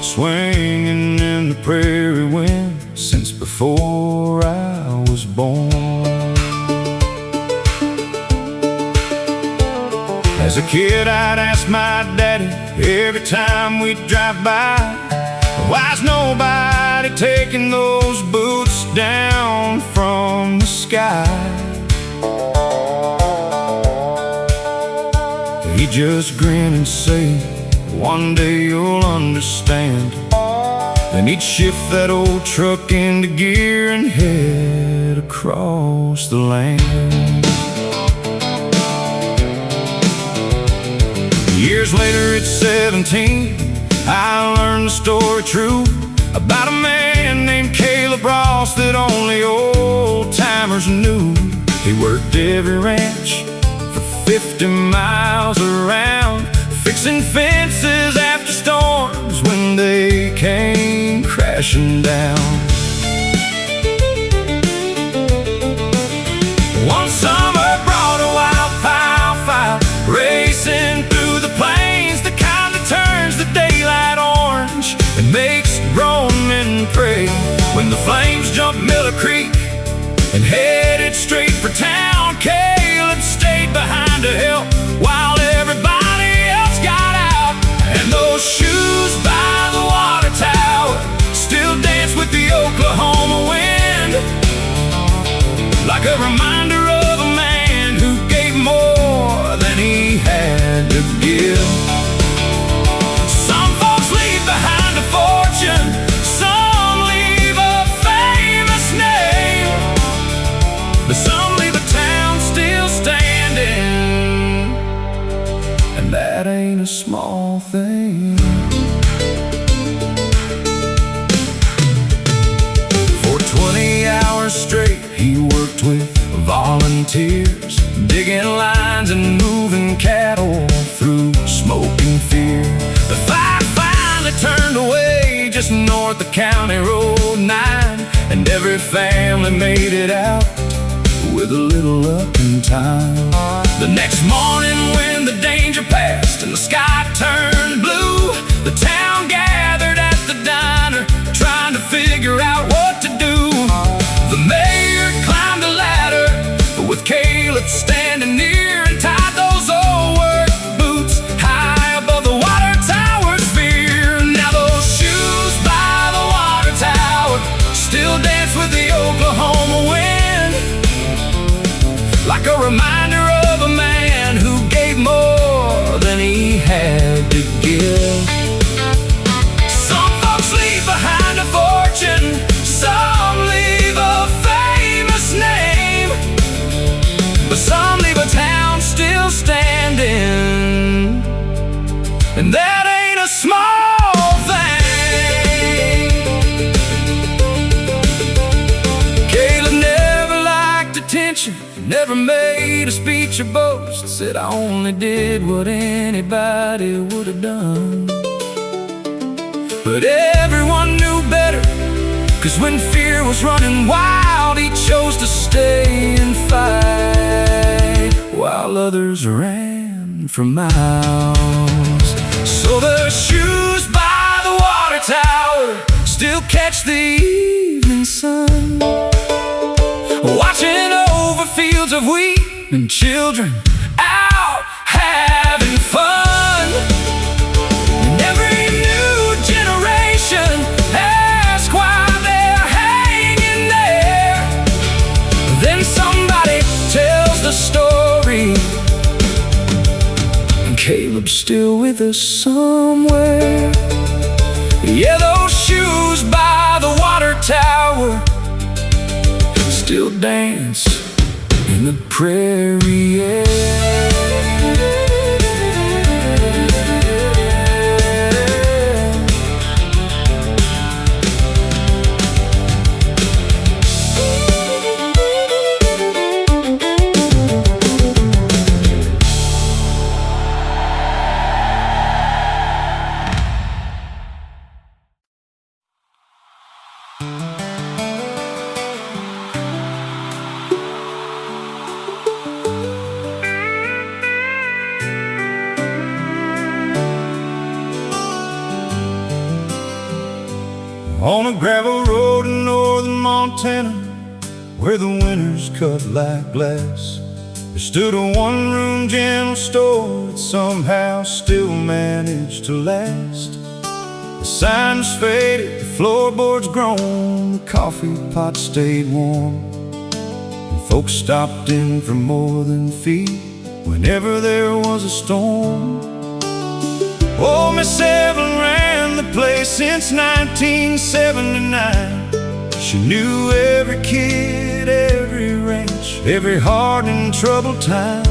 Speaker 1: swinging in the prairie wind since before I was born. As a kid, I'd ask my daddy every time we'd drive by, why's nobody taking those boots down from the sky? He'd just grin and say, one day you'll understand. Then he'd shift that old truck into gear and head across the land. Years later at 17, I learned the story true about a man named Caleb Ross that only old-timers knew. He worked every ranch for 50 miles around, fixing fences after storms when they came crashing down. One summer brought a wild wildfire racing through the plains, the kind that turns the daylight orange and makes grown men pray. When the flames jumped Miller Creek and headed straight for town, Caleb stayed behind to help while everybody else got out. And those shoes by the water tower still dance with the Oklahoma wind, like a reminder of a man who gave more than he had to give. Some folks leave behind a fortune, some leave a famous name, but some leave a town still standing, and that ain't a small thing. For 20 hours straight he worked with volunteers, digging lines and moving cattle through smoke and fear. The fight finally turned away just north of County Road 9, and every family made it out with a little luck and time. The next morning when the danger passed and the sky turned blue, the town gathered at the diner trying to figure out what to do. The mayor climbed a ladder with Caleb standing near and tied those old work boots high above the water tower's fear. Now those shoes by the water tower still dance with the Oklahoma preacher, never made a speech or boast. Said I only did what anybody would have done. But everyone knew better, 'cause when fear was running wild, he chose to stay and fight, while others ran for miles. So the shoes by the water tower still catch the evening sun, watching over fields of wheat and children out having fun. And every new generation asks why they're hanging there. Then somebody tells the story, and Caleb's still with us somewhere. Yeah, those shoes by the water tower still dance in the prairie air. On a gravel road in northern Montana, where the winters cut like glass, there stood a one-room general store that somehow still managed to last. The sign was faded, the floorboards grown, the coffee pot stayed warm, and folks stopped in for more than feed whenever there was a storm. Oh, Miss Evelyn ran the place since 1979. She knew every kid, every ranch, every hard and troubled time.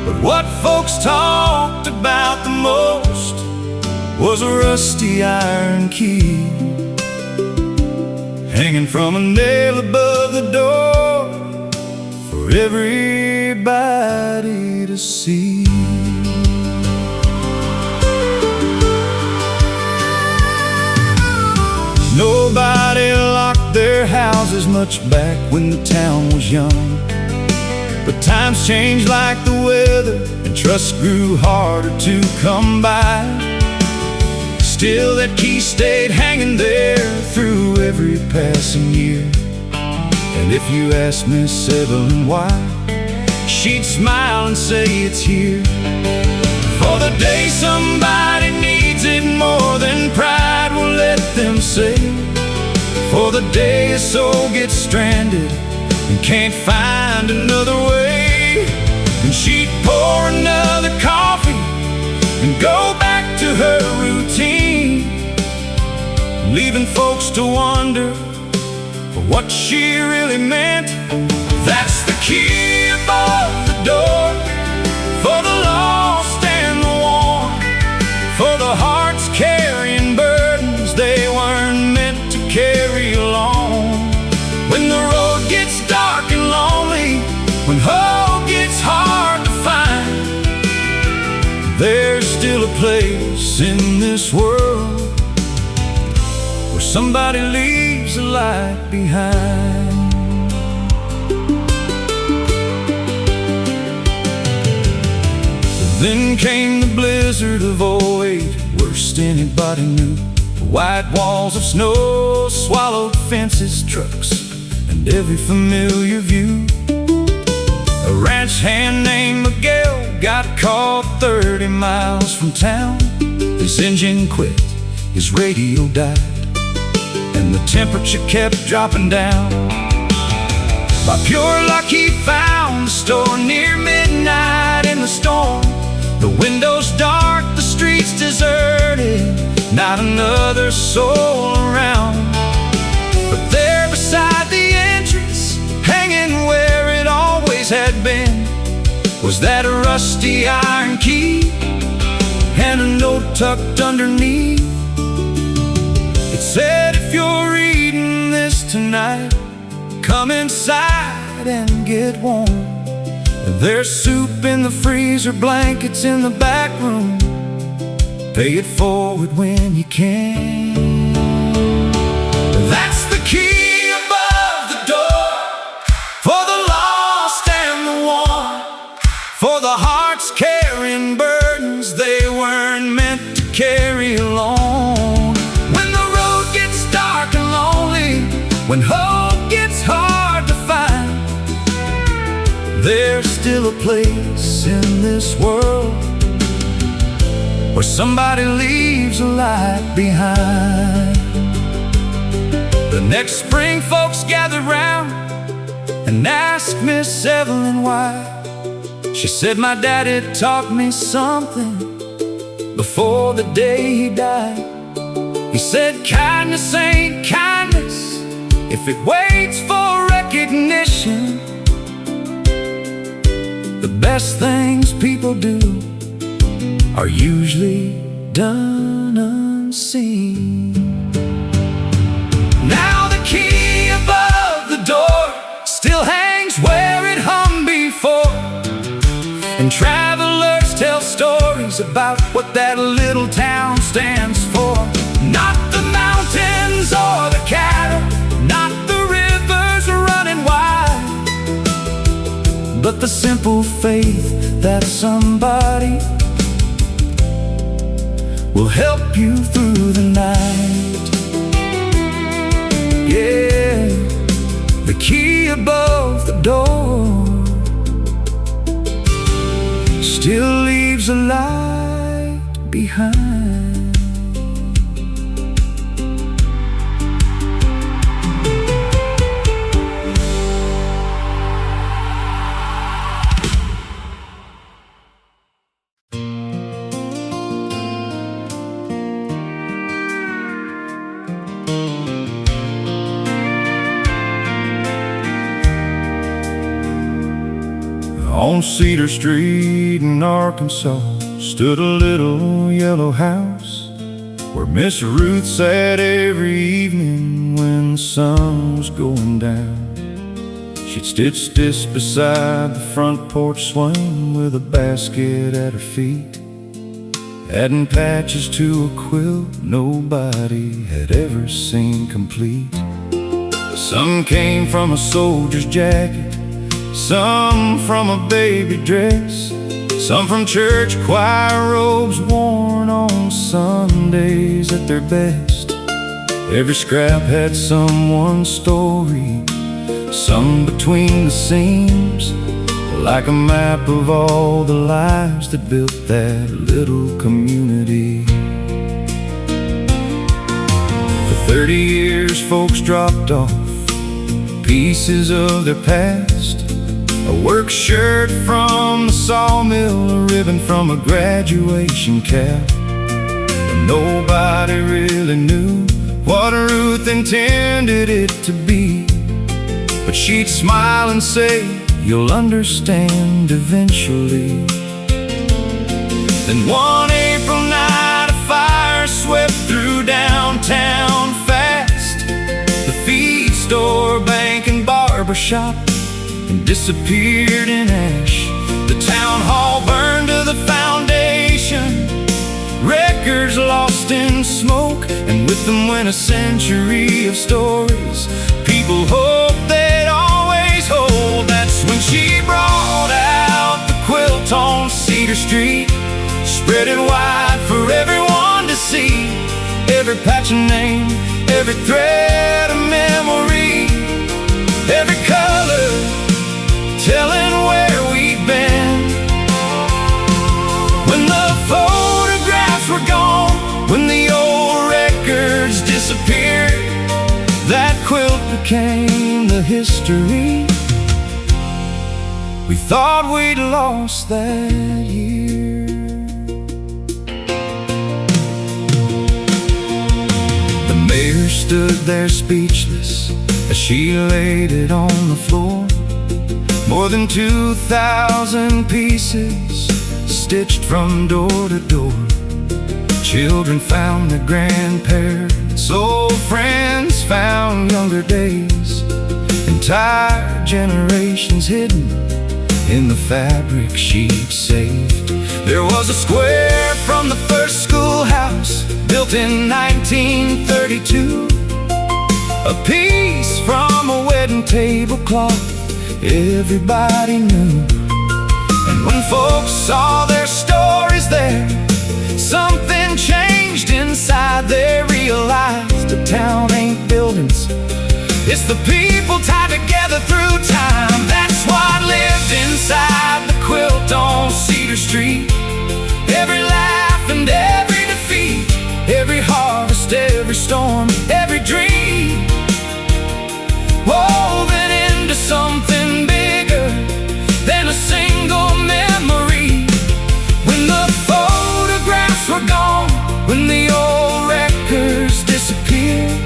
Speaker 1: But what folks talked about the most was a rusty iron key hanging from a nail above the door for everybody to see. Nobody locked their houses much back when the town was young. But times changed like the weather, and trust grew harder to come by. Still that key stayed hanging there through every passing year. And if you asked Miss Evelyn why, she'd smile and say it's here. For the day somebody needs it more than pride will let them say. For the day a soul gets stranded and can't find another way. And she'd pour another coffee and go back to her routine, leaving folks to wonder for what she really meant. That's the key above the door, for the lost and the worn, for the hearts carrying burdens they weren't meant to carry along. When the road gets dark and lonely, when hope gets hard to find, there's still a place in this world where somebody leaves a light behind. Then came the blizzard of '08, worst anybody knew. White walls of snow swallowed fences, trucks, and every familiar view. A ranch hand named Miguel got caught 30 miles from town. His engine quit, his radio died, and the temperature kept dropping down. By pure luck he found the store near midnight in the storm. The windows dark, the streets deserted, not another soul around. But there beside the entrance, hanging where it always had been, was that rusty iron key and a note tucked underneath. It said, if you're reading this tonight, come inside outside and get warm. And there's soup in the freezer, blankets in the back room. Pay it forward when you can. That's the key above the door, for the lost and the worn, for the hearts carrying burdens they weren't meant to carry alone. When the road gets dark and lonely, when hope gets hard to find, there's still a place in this world where somebody leaves a light behind. The next spring folks gathered round and asked Miss Evelyn why. She said, my daddy taught me something before the day he died. He said, kindness ain't kindness if it waits for recognition. The best things people do are usually done unseen. Now the key above the door still hangs where it hung before, and travelers tell stories about what that little town stands for. Not the mountains or the cattle, not the rivers running wide, but the simple faith that somebody will help you through the night. Yeah, the key above the door still leaves a light behind. On Cedar Street in Arkansas stood a little yellow house where Miss Ruth sat every evening when the sun was going down. She'd stitch this beside the front porch swing with a basket at her feet, adding patches to a quilt nobody had ever seen complete. Some came from a soldier's jacket, some from a baby dress, some from church choir robes worn on Sundays at their best. Every scrap had someone's story, some between the seams, like a map of all the lives that built that little community. For 30 years folks dropped off pieces of their past, a work shirt from the sawmill, a ribbon from a graduation cap. And nobody really knew what Ruth intended it to be, but she'd smile and say, you'll understand eventually. Then one April night a fire swept through downtown fast, the feed store, bank and barber shop, and disappeared in ash. The town hall burned to the foundation, records lost in smoke, and with them went a century of stories people hoped they'd always hold. That's when she brought out the quilt on Cedar Street, spread it wide for everyone to see. Every patch of name, every thread of memory, every color telling where we've been. When the photographs were gone, when the old records disappeared, that quilt became the history we thought we'd lost that year. The mayor stood there speechless as she laid it on the floor. More than 2,000 pieces stitched from door to door. Children found their grandparents, old friends found younger days, and entire generations hidden in the fabric she'd saved. There was a square from the first schoolhouse, built in 1932, a piece from a wedding tablecloth everybody knew. And when folks saw their stories there, something changed inside. They realized the town ain't buildings, it's the people tied together through time. That's what lived inside the quilt on Cedar Street. Every laugh and every defeat, every harvest, every storm, every dream, woven into something bigger than a single memory. When the photographs were gone, when the old records disappeared,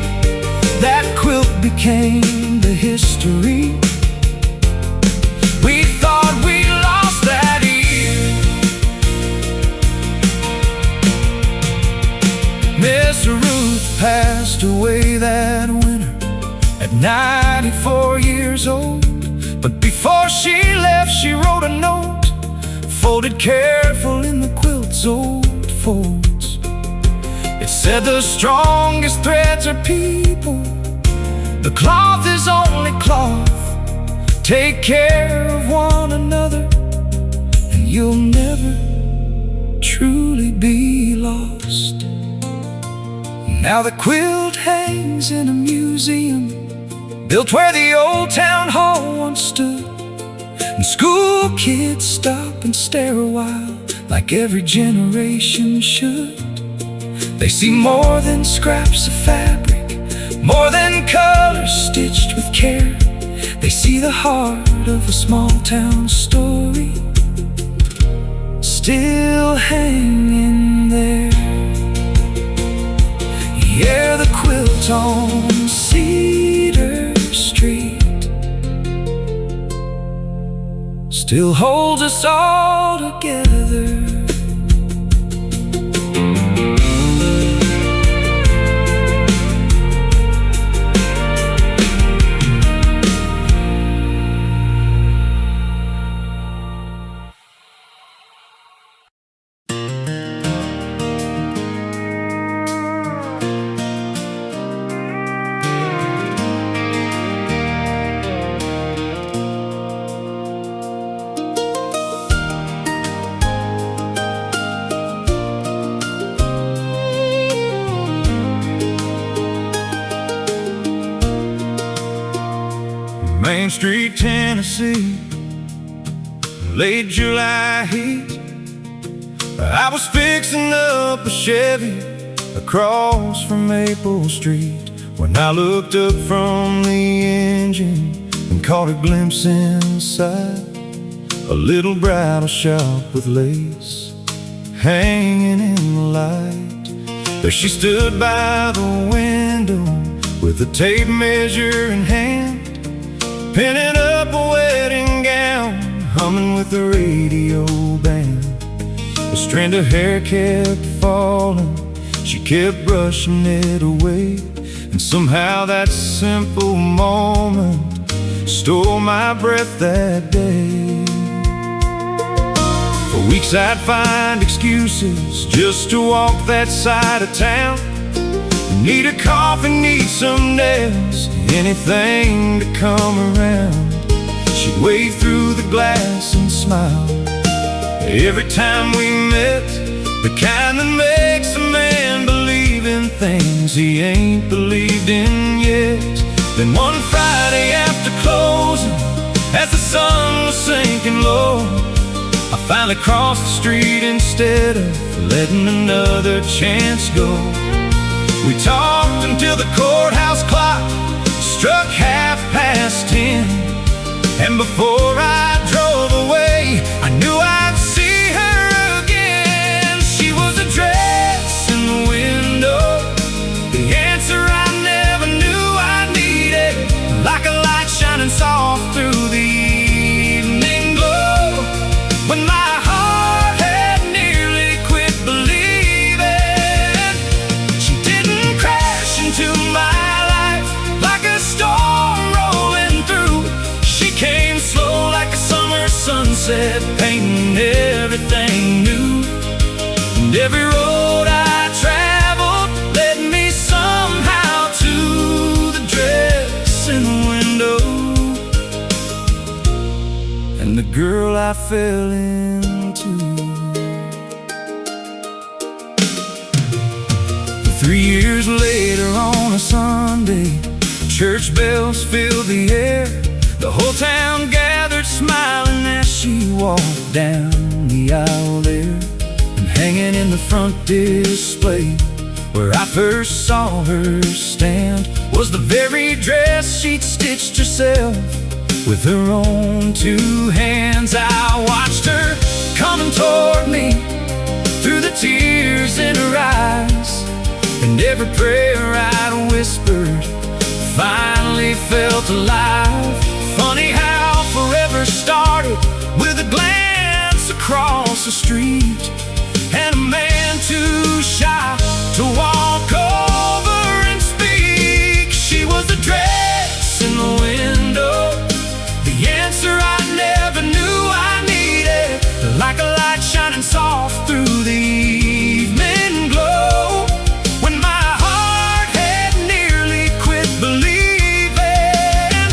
Speaker 1: that quilt became the history we thought we lost that year. Miss Ruth passed away that winter at 94 years old. But before she left, she wrote a note, folded careful in the quilt's old folds. It said, the strongest threads are people, the cloth is only cloth. Take care of one another, and you'll never truly be lost. Now the quilt hangs in a museum built where the old town hall once stood, and school kids stop and stare a while, like every generation should. They see more than scraps of fabric, more than colors stitched with care. They see the heart of a small town story still hanging there. Yeah, the quilt on Cedar Street still holds us all together. Main Street, Tennessee, late July heat. I was fixing up a Chevy across from Maple Street when I looked up from the engine and caught a glimpse inside a little bridal shop with lace hanging in the light. There she stood by the window with a tape measure in hand, pinning up a wedding gown, humming with the radio band. A strand of hair kept falling, she kept brushing it away, and somehow that simple moment stole my breath that day. For weeks I'd find excuses just to walk that side of town. Need a coffee, need some nails, anything to come around. She'd wave through the glass and smile every time we met, the kind that makes a man believe in things he ain't believed in yet. Then one Friday after closing, as the sun was sinking low, I finally crossed the street instead of letting another chance go. We talked until the courthouse clock struck 10:30, and before I drove away, I knew I'd see her again. She was a dress in the window, the answer I never knew I needed, like a light shining soft through the evening glow. When my heart had nearly quit believing, she didn't crash into my life like a storm rolling through sunset, painting everything new. And every road I traveled led me somehow to the dress in the window and the girl I fell into. 3 years later on a Sunday, church bells filled the air. The whole town gathered smiling as she walked down the aisle there. And hanging in the front display where I first saw her stand was the very dress she'd stitched herself with her own 2 hands. I watched her coming toward me through the tears in her eyes, and every prayer I'd whispered finally felt alive. Funny how forever started with a glance across the street, and a man too shy to walk over and speak. She was the dress in the window, the answer I never knew I needed, like a light shining soft through the evening glow. When my heart had nearly quit believing,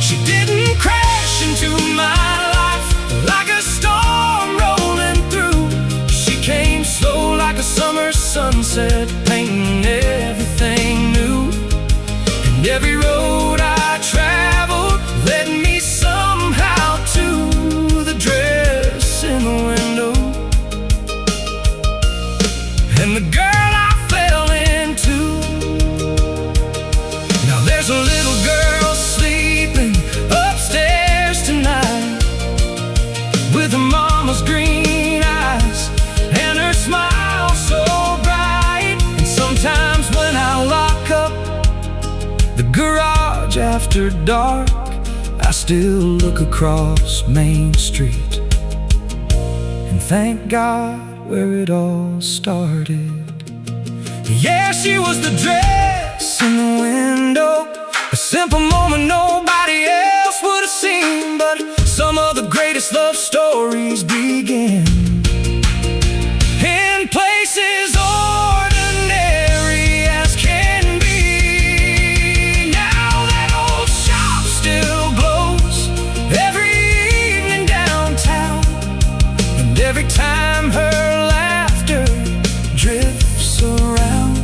Speaker 1: she didn't crash into my life like a storm rolling through. She came slow like a summer sunset, painting everything new. And every road I traveled led me somehow to the dress in the window and the girl I fell into. Now there's a little girl sleeping upstairs tonight with her mama's green eyes and her smile so bright. And sometimes when I lock up the garage after dark, I still look across Main Street and thank God where it all started. Yeah, she was the dress in the window, a simple moment nobody else would have seen. But some of the greatest love stories begin in places ordinary as can be. Now that old shop still glows every evening downtown, and every time her laughter drifts around,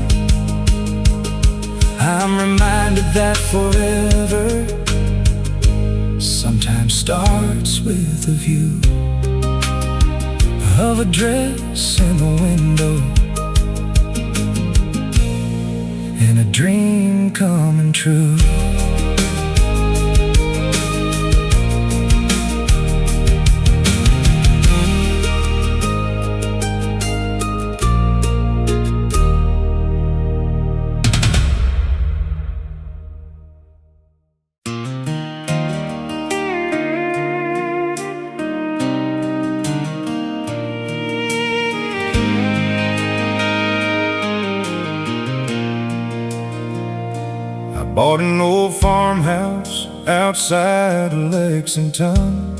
Speaker 1: I'm reminded that forever sometimes starts with a view of a dress in the window and a dream coming true. Bought an old farmhouse outside of Lexington,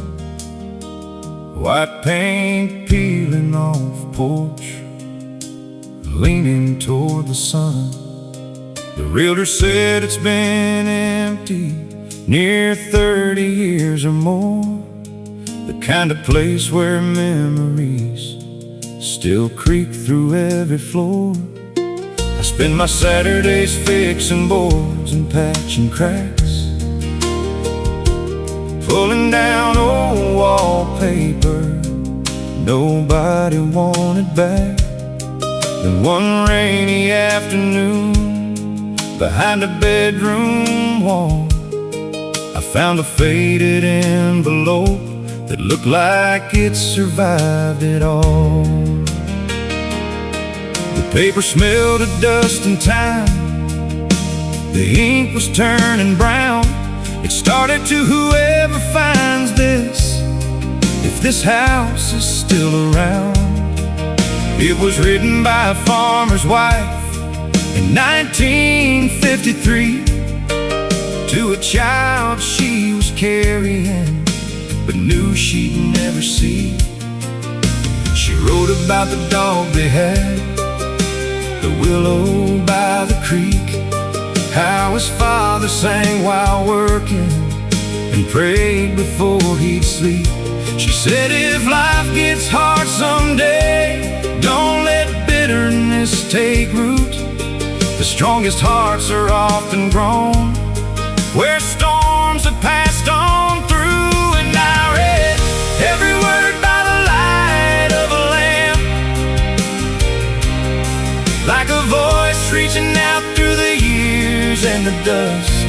Speaker 1: white paint peeling off porch, leaning toward the sun. The realtor said it's been empty near 30 years or more, the kind of place where memories still creak through every floor. I spend my Saturdays fixing boards and patching cracks, pulling down old wallpaper nobody wanted back. Then one rainy afternoon, behind a bedroom wall, I found a faded envelope that looked like it survived it all. The paper smelled of dust and time, the ink was turning brown. It started to whoever finds this, if this house is still around. It was written by a farmer's wife in 1953 to a child she was carrying, but knew she'd never see. She wrote about the dog they had, the willow by the creek, how his father sang while working and prayed before he'd sleep. She said, if life gets hard someday, don't let bitterness take root. The strongest hearts are often grown where storms have passed on through. And I read every word by the light of a lamp, like a voice reaching out through the years and the dust,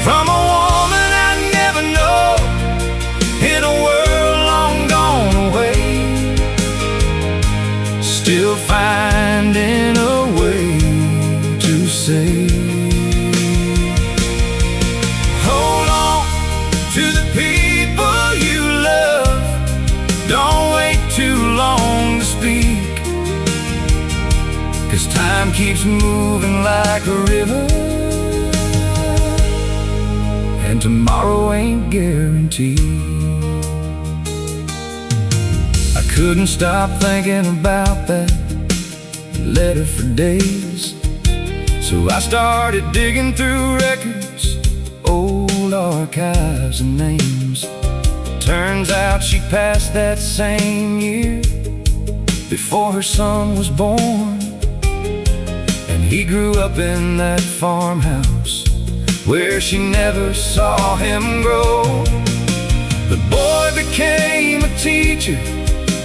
Speaker 1: from a woman I never know, in a world long gone away, still finding a way to say, hold on to the people you love, don't wait too long to speak, 'cause time keeps moving like a river, and tomorrow ain't guaranteed. I couldn't stop thinking about that letter for days, so I started digging through records, old archives and names. Turns out she passed that same year, before her son was born. And he grew up in that farmhouse where she never saw him grow. The boy became a teacher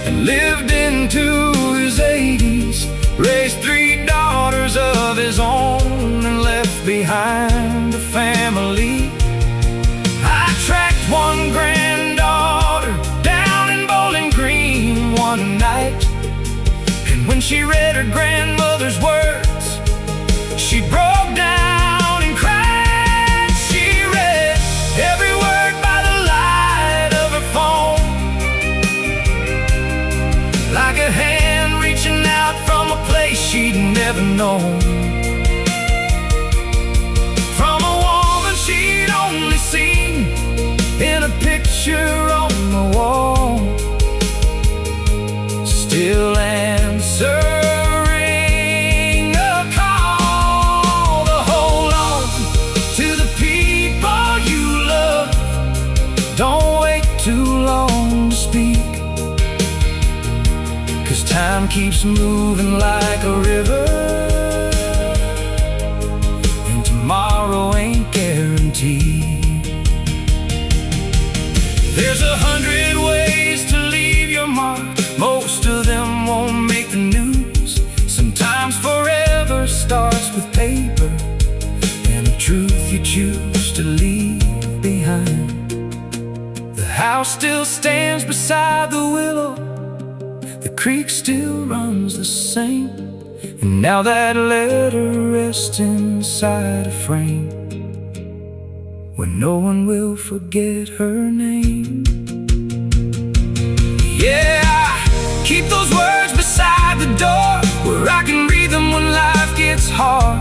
Speaker 1: and lived into his 80s, raised 3 daughters of his own, and left behind a family. I tracked one granddaughter down in Bowling Green one night, and when she read her grandmother's words, she broke down and cried. She read every word by the light of her phone, like a hand reaching out from a place she'd never known, from a woman she'd only seen in a picture on the wall, still answering a call to hold on to the people you love, don't wait too long to speak, time keeps moving like a river, and tomorrow ain't guaranteed. There's 100 ways to leave your mark, most of them won't make the news. Sometimes forever starts with paper and a truth you choose to leave behind. The house still stands beside the willow, the creek still runs the same, and now that letter rests inside a frame where no one will forget her name. Yeah, keep those words beside the door where I can read them when life gets hard,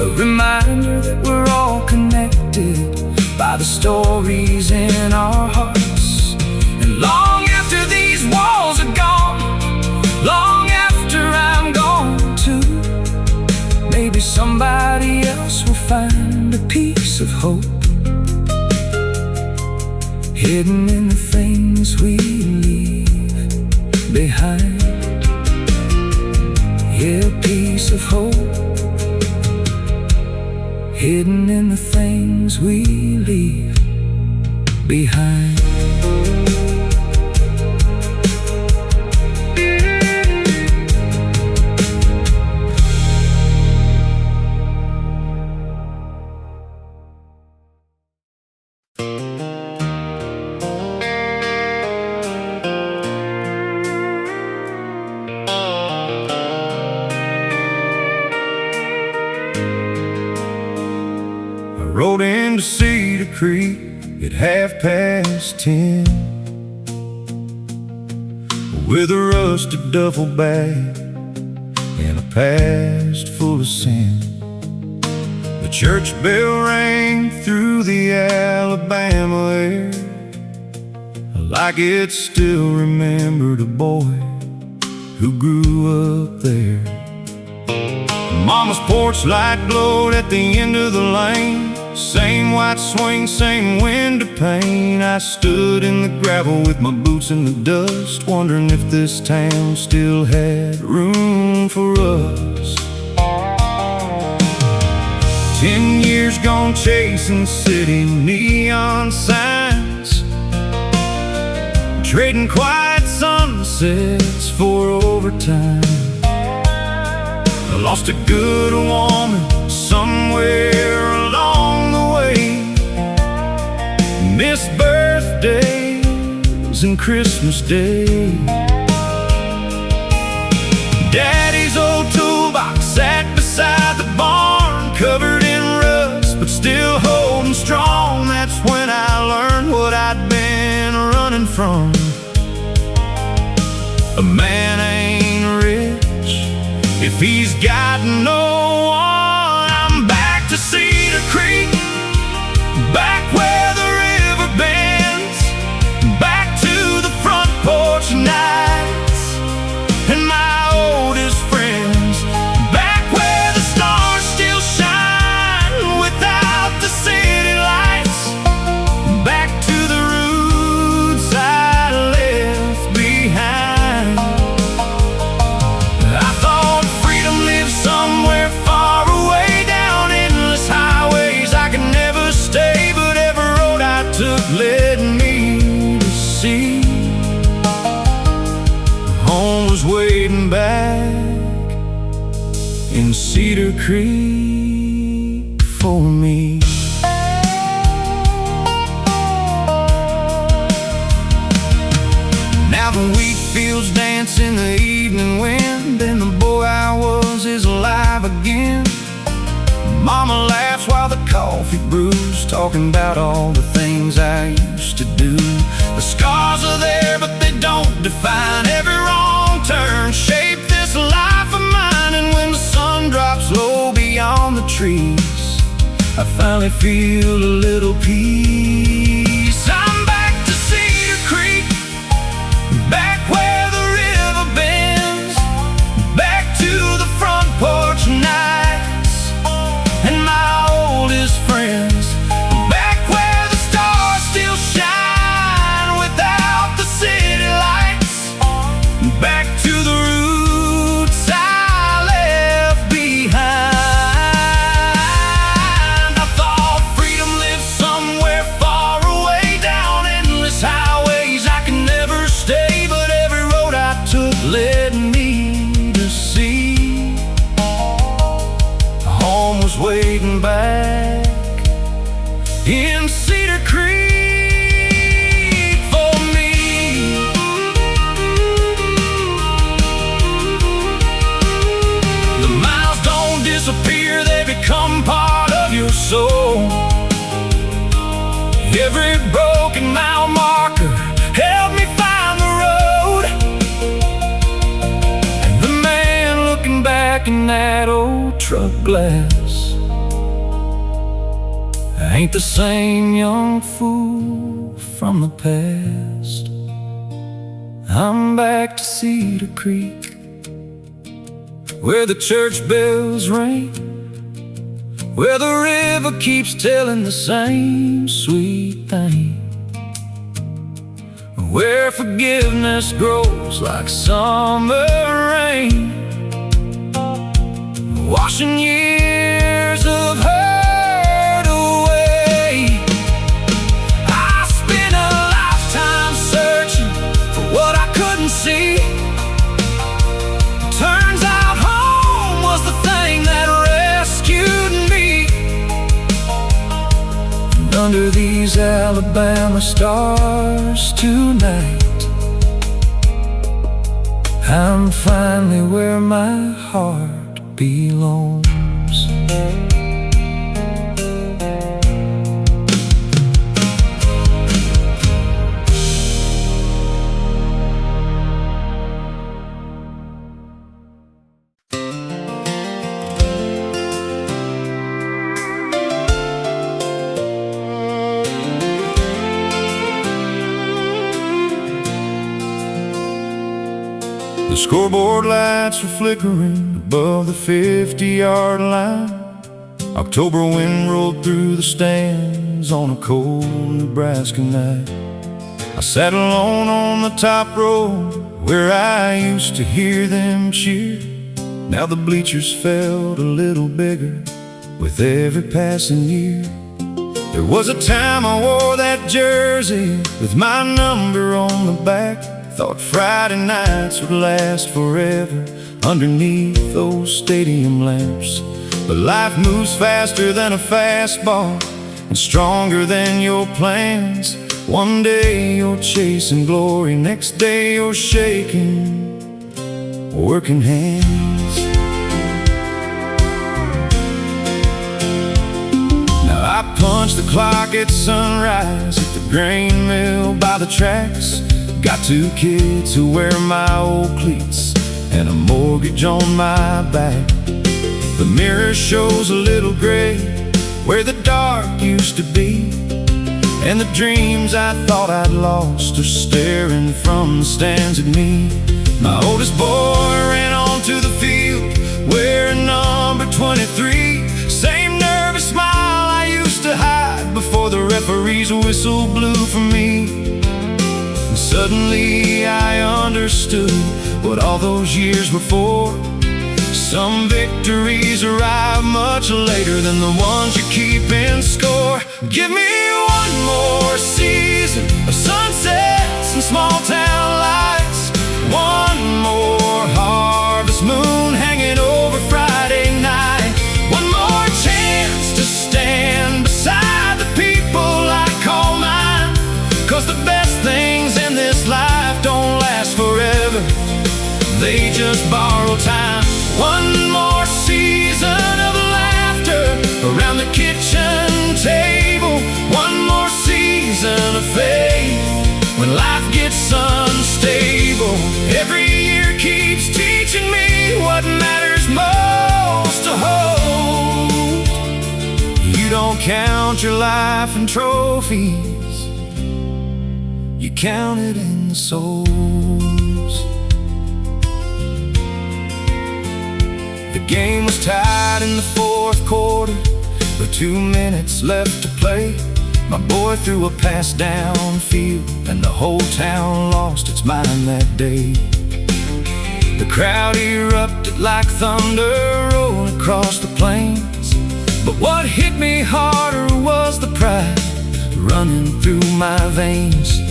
Speaker 1: a reminder that we're all connected by the stories in our hearts. And long after these walls are gone, long after I'm gone too, maybe somebody else will find a piece of hope hidden in the things we leave behind. Yeah, a piece of hope hidden in the things we leave behind. Rode into Cedar Creek at 10:30 with a rusted duffel bag and a past full of sin. The church bell rang through the alley Alabama air. I like it, still remembered a boy who grew up there. Mama's porch light glowed at the end of the lane. Same white swing, same window pane. I stood in the gravel with my boots in the dust, wondering if this town still had room for us. 10 years gone chasing city neon signs, trading quiet sunsets for overtime. I lost a good woman somewhere along the way, missed birthdays and Christmas Day. Daddy's old toolbox sat beside the barn, covered in rust but still holding strong. That's when I learned what I'd been running from. A man ain't rich if he's got no one. I'm back to Cedar Creek, back where the river bends, back to the front porch nights and my oldest friends, back where the stars still shine without the city lights, back to the roots I left behind. I thought freedom lived somewhere far away down endless highways I could never stay, but every road I took led me to see home was waiting back in Cedar Creek for me. Now the wheat fields dance in the evening wind, and the boy I was is alive again. Mama laughs while the coffee brews, talking about all the things I used to do. The scars are there, but they don't define. Every wrong turn shaped this life of mine, and when the sun drops low beyond the trees, I finally feel a little peace. I'm back to Cedar Creek, back where the river bends, back to the front porch nights and my oldest friends, back where the stars still shine without the city lights, back to the roots I left behind. I thought freedom lived somewhere far away down endless highways I could never stay, but every road I took led me to see home was waiting back in Cedar Creek for me. The miles don't disappear, they become part of your soul. Every broken mile marker helped me find the road, and the man looking back in that old truck glass ain't the same young fool from the past. I'm back to Cedar Creek, where the church bells ring, where the river keeps telling the same sweet thing, where forgiveness grows like summer rain, washing years of hurt away. I spent a lifetime searching for what I couldn't see. Turns out home was the thing that rescued me. And under these Alabama stars tonight, I'm finally where my heart belongs. scoreboard lights were flickering above the 50-yard line. October wind rolled through the stands on a cold Nebraska night. I sat alone on the top row where I used to hear them cheer. Now the bleachers felt a little bigger with every passing year. There was a time I wore that jersey with my number on the back. Thought Friday nights would last forever underneath those stadium lamps. But life moves faster than a fastball and stronger than your plans. One day you're chasing glory, next day you're shaking working hands. Now I punch the clock at sunrise at the grain mill by the tracks. Got 2 kids who wear my old cleats and a mortgage on my back. The mirror shows a little gray where the dark used to be, and the dreams I thought I'd lost are staring from the stands at me. My oldest boy ran onto the field wearing number 23. Same nervous smile I used to hide before the referee's whistle blew for me. And suddenly I understood what all those years were for. Some victories arrive much later than the ones you keep in score. Give me one more season of sunsets and small town lights, one more harvest moon hanging over Friday night, one more chance to stand beside the people I call mine. 'Cause the best things in this life don't last forever, they just borrow time. One more season of laughter around the kitchen table, one more season of faith when life gets unstable. Every year keeps teaching me what matters most to hold. You don't count your life in trophies, you count it in the souls. The game was tied in the 4th quarter, with 2 minutes left to play. My boy threw a pass downfield, and the whole town lost its mind that day. The crowd erupted like thunder rolling across the plains. But what hit me harder was the pride running through my veins.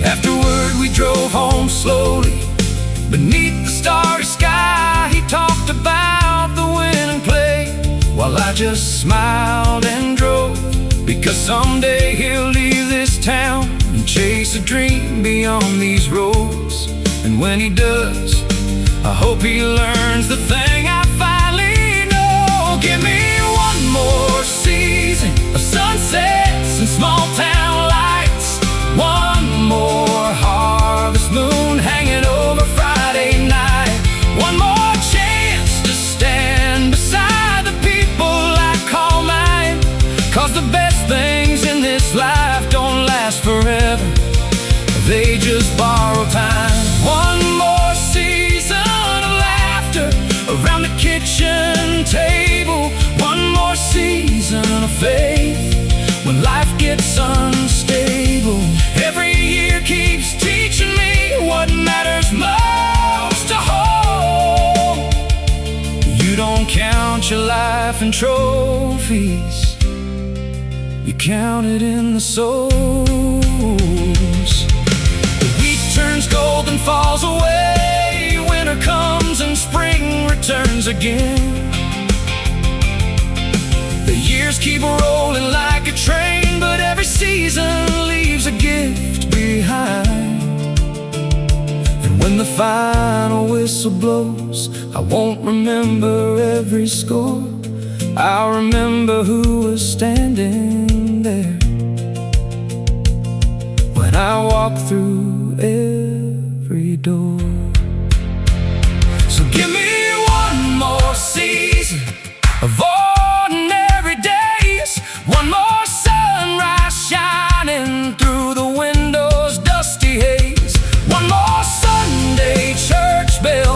Speaker 1: Afterward we drove home slowly beneath the starry sky. He talked about the winning play while I just smiled and drove, because someday he'll leave this town and chase a dream beyond these roads. And when he does, I hope he learns the thing I finally know. Give me one more season of sunsets and small town lights, one more harvest moon hanging over Friday night, one more chance to stand beside the people I call mine. 'Cause the best things in this life don't last forever, they just borrow time. One more season of laughter around the kitchen table, one more season of faith when life gets unstable. Every year keeps teaching me what matters most to hold. You don't count your life in trophies, you count it in the souls. The wheat turns gold and falls away, winter comes and spring returns again. The years keep rolling like a train, but every season leaves a gift behind. And when the final whistle blows, I won't remember every score, I'll remember who was standing there when I walk through every door. So give me one more season of ordinary days, one more sunrise shining through the window's dusty haze, one more Sunday church bell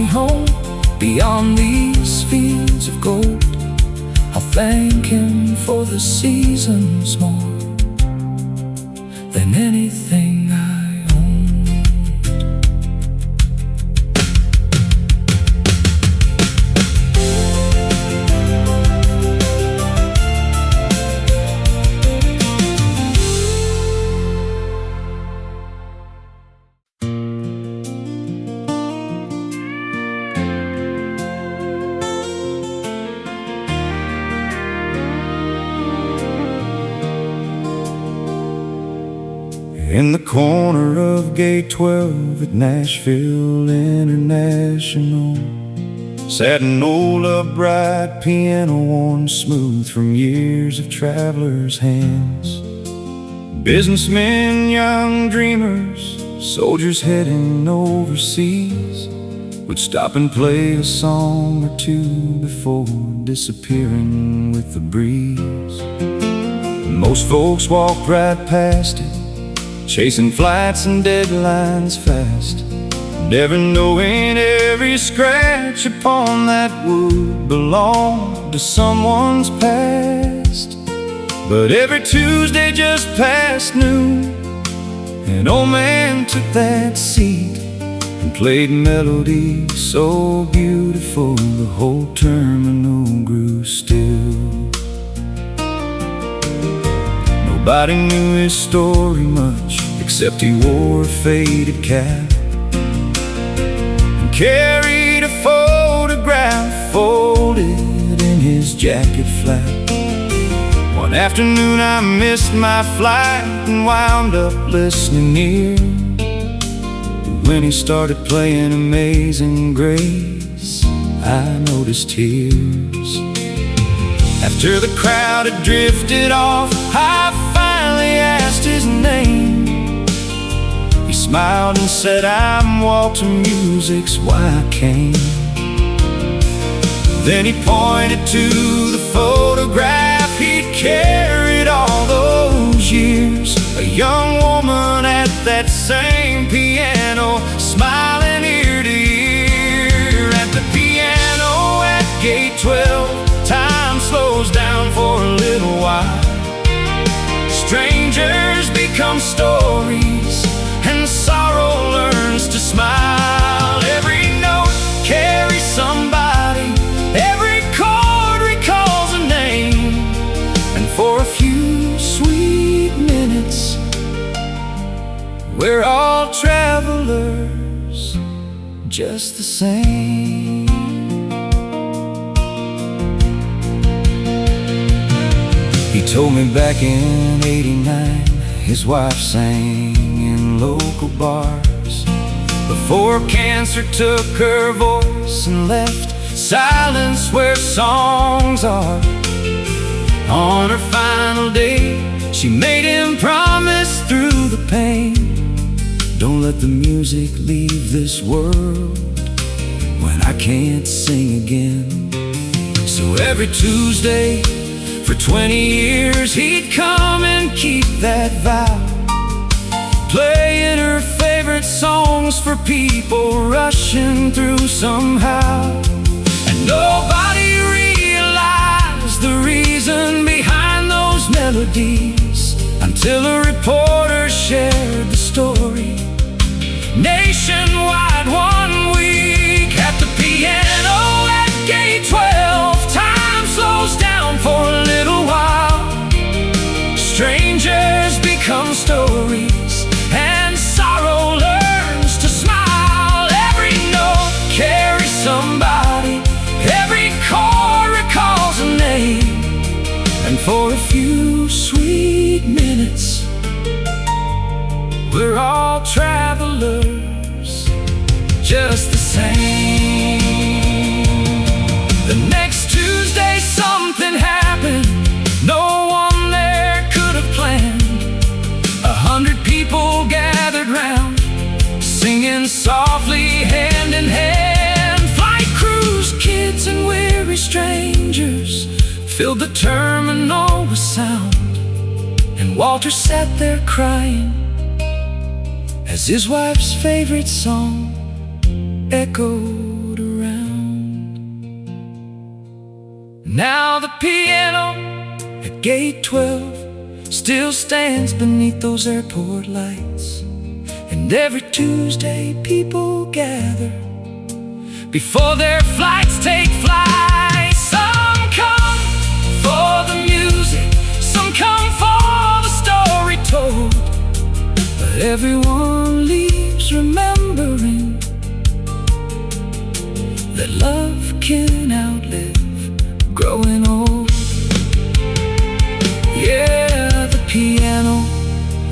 Speaker 1: home beyond these fields of gold. I'll thank him for the seasons more than anything I own. In the corner of Gate 12 at Nashville International sat an old upright piano, worn smooth from years of travelers' hands. Businessmen, young dreamers, soldiers heading overseas would stop and play a song or two before disappearing with the breeze. Most folks walked right past it, chasing flights and deadlines fast, never knowing every scratch upon that wood belonged to someone's past. But every Tuesday just past noon, an old man took that seat and played melodies so beautiful the whole terminal grew still. Nobody knew his story much, except he wore a faded cap and carried a photograph folded in his jacket flap. One afternoon I missed my flight and wound up listening near. When he started playing Amazing Grace, I noticed tears. After the crowd had drifted off, I finally asked his name. He smiled and said, "I'm Walter, music's why I came." Then he pointed to the photograph he'd carried all those years, a young woman at that same piano, smiling ear to ear. At the piano at Gate 12, time slows down for a little while. Strangers become stories, and sorrow learns to smile. Every note carries somebody, every chord recalls a name, and for a few sweet minutes, we're all travelers just the same. He told me back in '89, his wife sang in local bars before cancer took her voice and left silence where songs are. On her final day, she made him promise through the pain, don't let the music leave this world when I can't sing again. So every Tuesday for 20 years he'd come and keep that vow, playing her favorite songs for people rushing through somehow. And nobody realized the reason behind those melodies until a reporter shared the story nationwide one week. At the piano at Gate 12, time slows down for a little while. Strangers become stories, and sorrow learns to smile. Every note carries somebody, every chord recalls a name, and for a few sweet minutes, we're all travelers just the same. The next Tuesday something happened no one there could have planned. 100 people gathered round, singing softly hand in hand. Flight crews, kids and weary strangers filled the terminal with sound, and Walter sat there crying as his wife's favorite song echoed Now the piano at gate 12 still stands beneath those airport lights, and every Tuesday people gather before their flights take flight. Some come for the music, some come for the story told, but everyone leaves remembering that love can outlive growing old. Yeah, the piano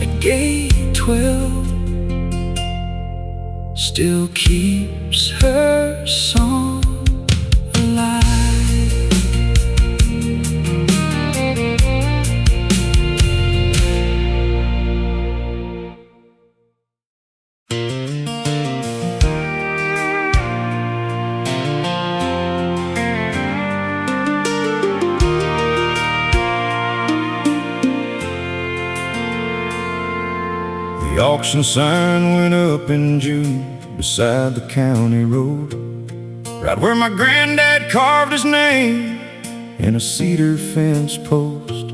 Speaker 1: at gate 12 still keeps her song alive. The auction sign went up in June beside the county road, right where my granddad carved his name in a cedar fence post.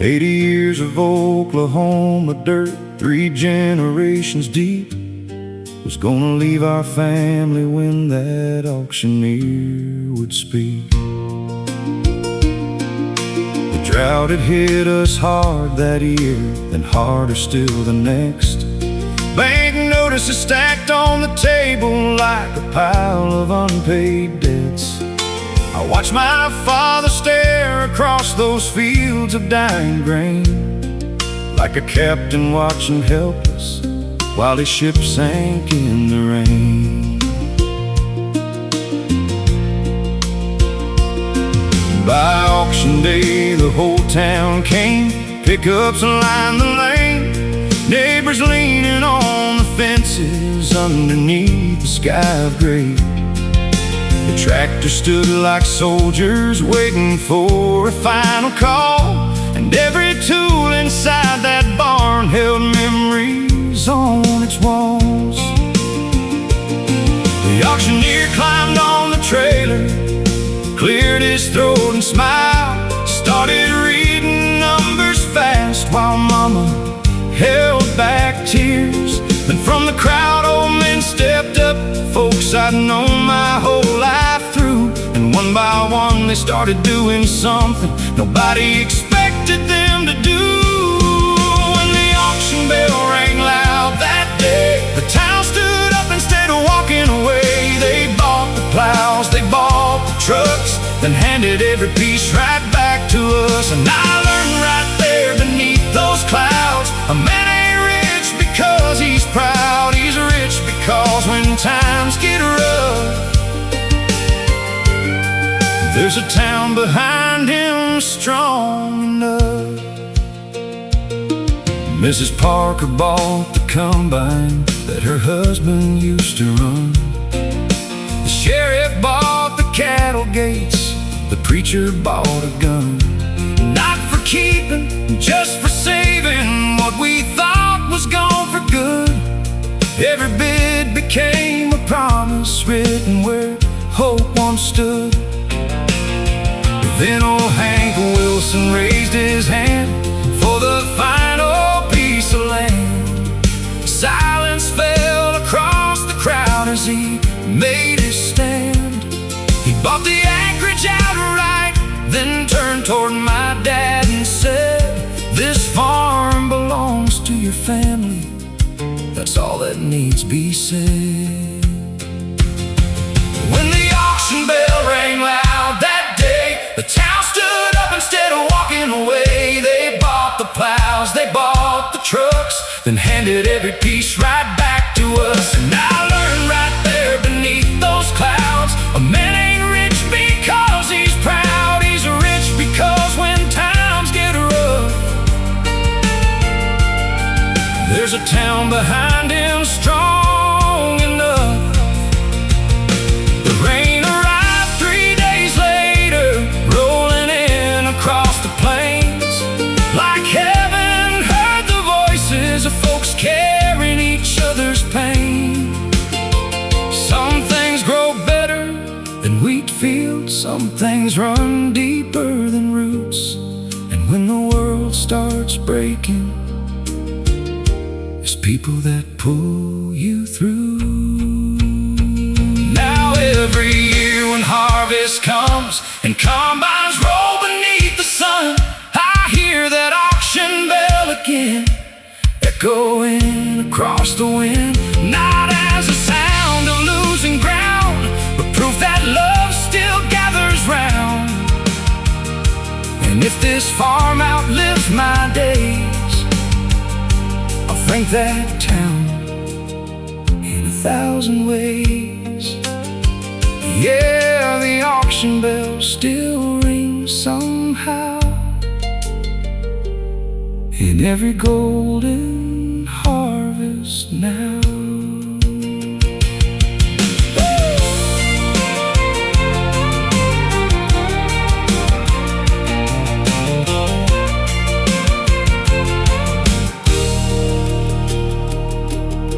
Speaker 1: 80 years of Oklahoma dirt, 3 generations deep, was gonna leave our family when that auctioneer would speak. The drought had hit us hard that year, then harder still the next. Bank notices stacked on the table like a pile of unpaid debts. I watched my father stare across those fields of dying grain, like a captain watching helpless while his ship sank in the rain. By auction day the whole town came, pickups lined the lane, neighbors leaning on the fences underneath the sky of gray. The tractor stood like soldiers waiting for a final call, and every tool inside that barn held memories on its walls. The auctioneer climbed on the trailer, cleared his throat and smiled, started reading numbers fast while Mama held back tears. Then from the crowd old men stepped up, folks I'd known my whole life through, and one by one they started doing something nobody expected them to do. When the auction bell rang loud that day, the town stood up instead of walking away. They bought the plows, they bought the trucks, then handed every piece right back to us. And I learned right there beneath those clouds, a man ain't rich because he's proud, he's rich because when times get rough, there's a town behind him strong enough. Mrs. Parker bought the combine that her husband used to run. The sheriff bought the cattle gates, the preacher bought a gun. Not for keeping, just for saving what we thought was gone for good. Every bid became a promise written where hope once stood. Then old Hank Wilson raised his hand for the final piece of land. Silence fell across the crowd as he made his stand. He bought the acreage outright, then turned toward my dad and said, "This farm belongs to your family, that's all that needs be said." When the auction bell rang loud that day, the town stood up instead of walking away. They bought the plows, they bought the trucks, then handed every piece right back to us. And I learned right there beneath those clouds, a man ain't rich because he's proud, he's rich because when times get rough, there's a town behind him strong enough. The rain arrived 3 days later, rolling in across the plains, like heaven heard the voices of folks carrying each other's pain. Some things grow better than wheat fields, Some things run deeper than roots, and when the world starts breaking, it's people that pull you through. Now every year when harvest comes and combines roll beneath the sun, I hear that auction bell again, echoing across the wind. Not as a sound of losing ground, but proof that love still gathers round. And if this farm outlives my days, I'll thank that town in 1,000 ways. Yeah, the auction bell still rings somehow in every golden harvest now.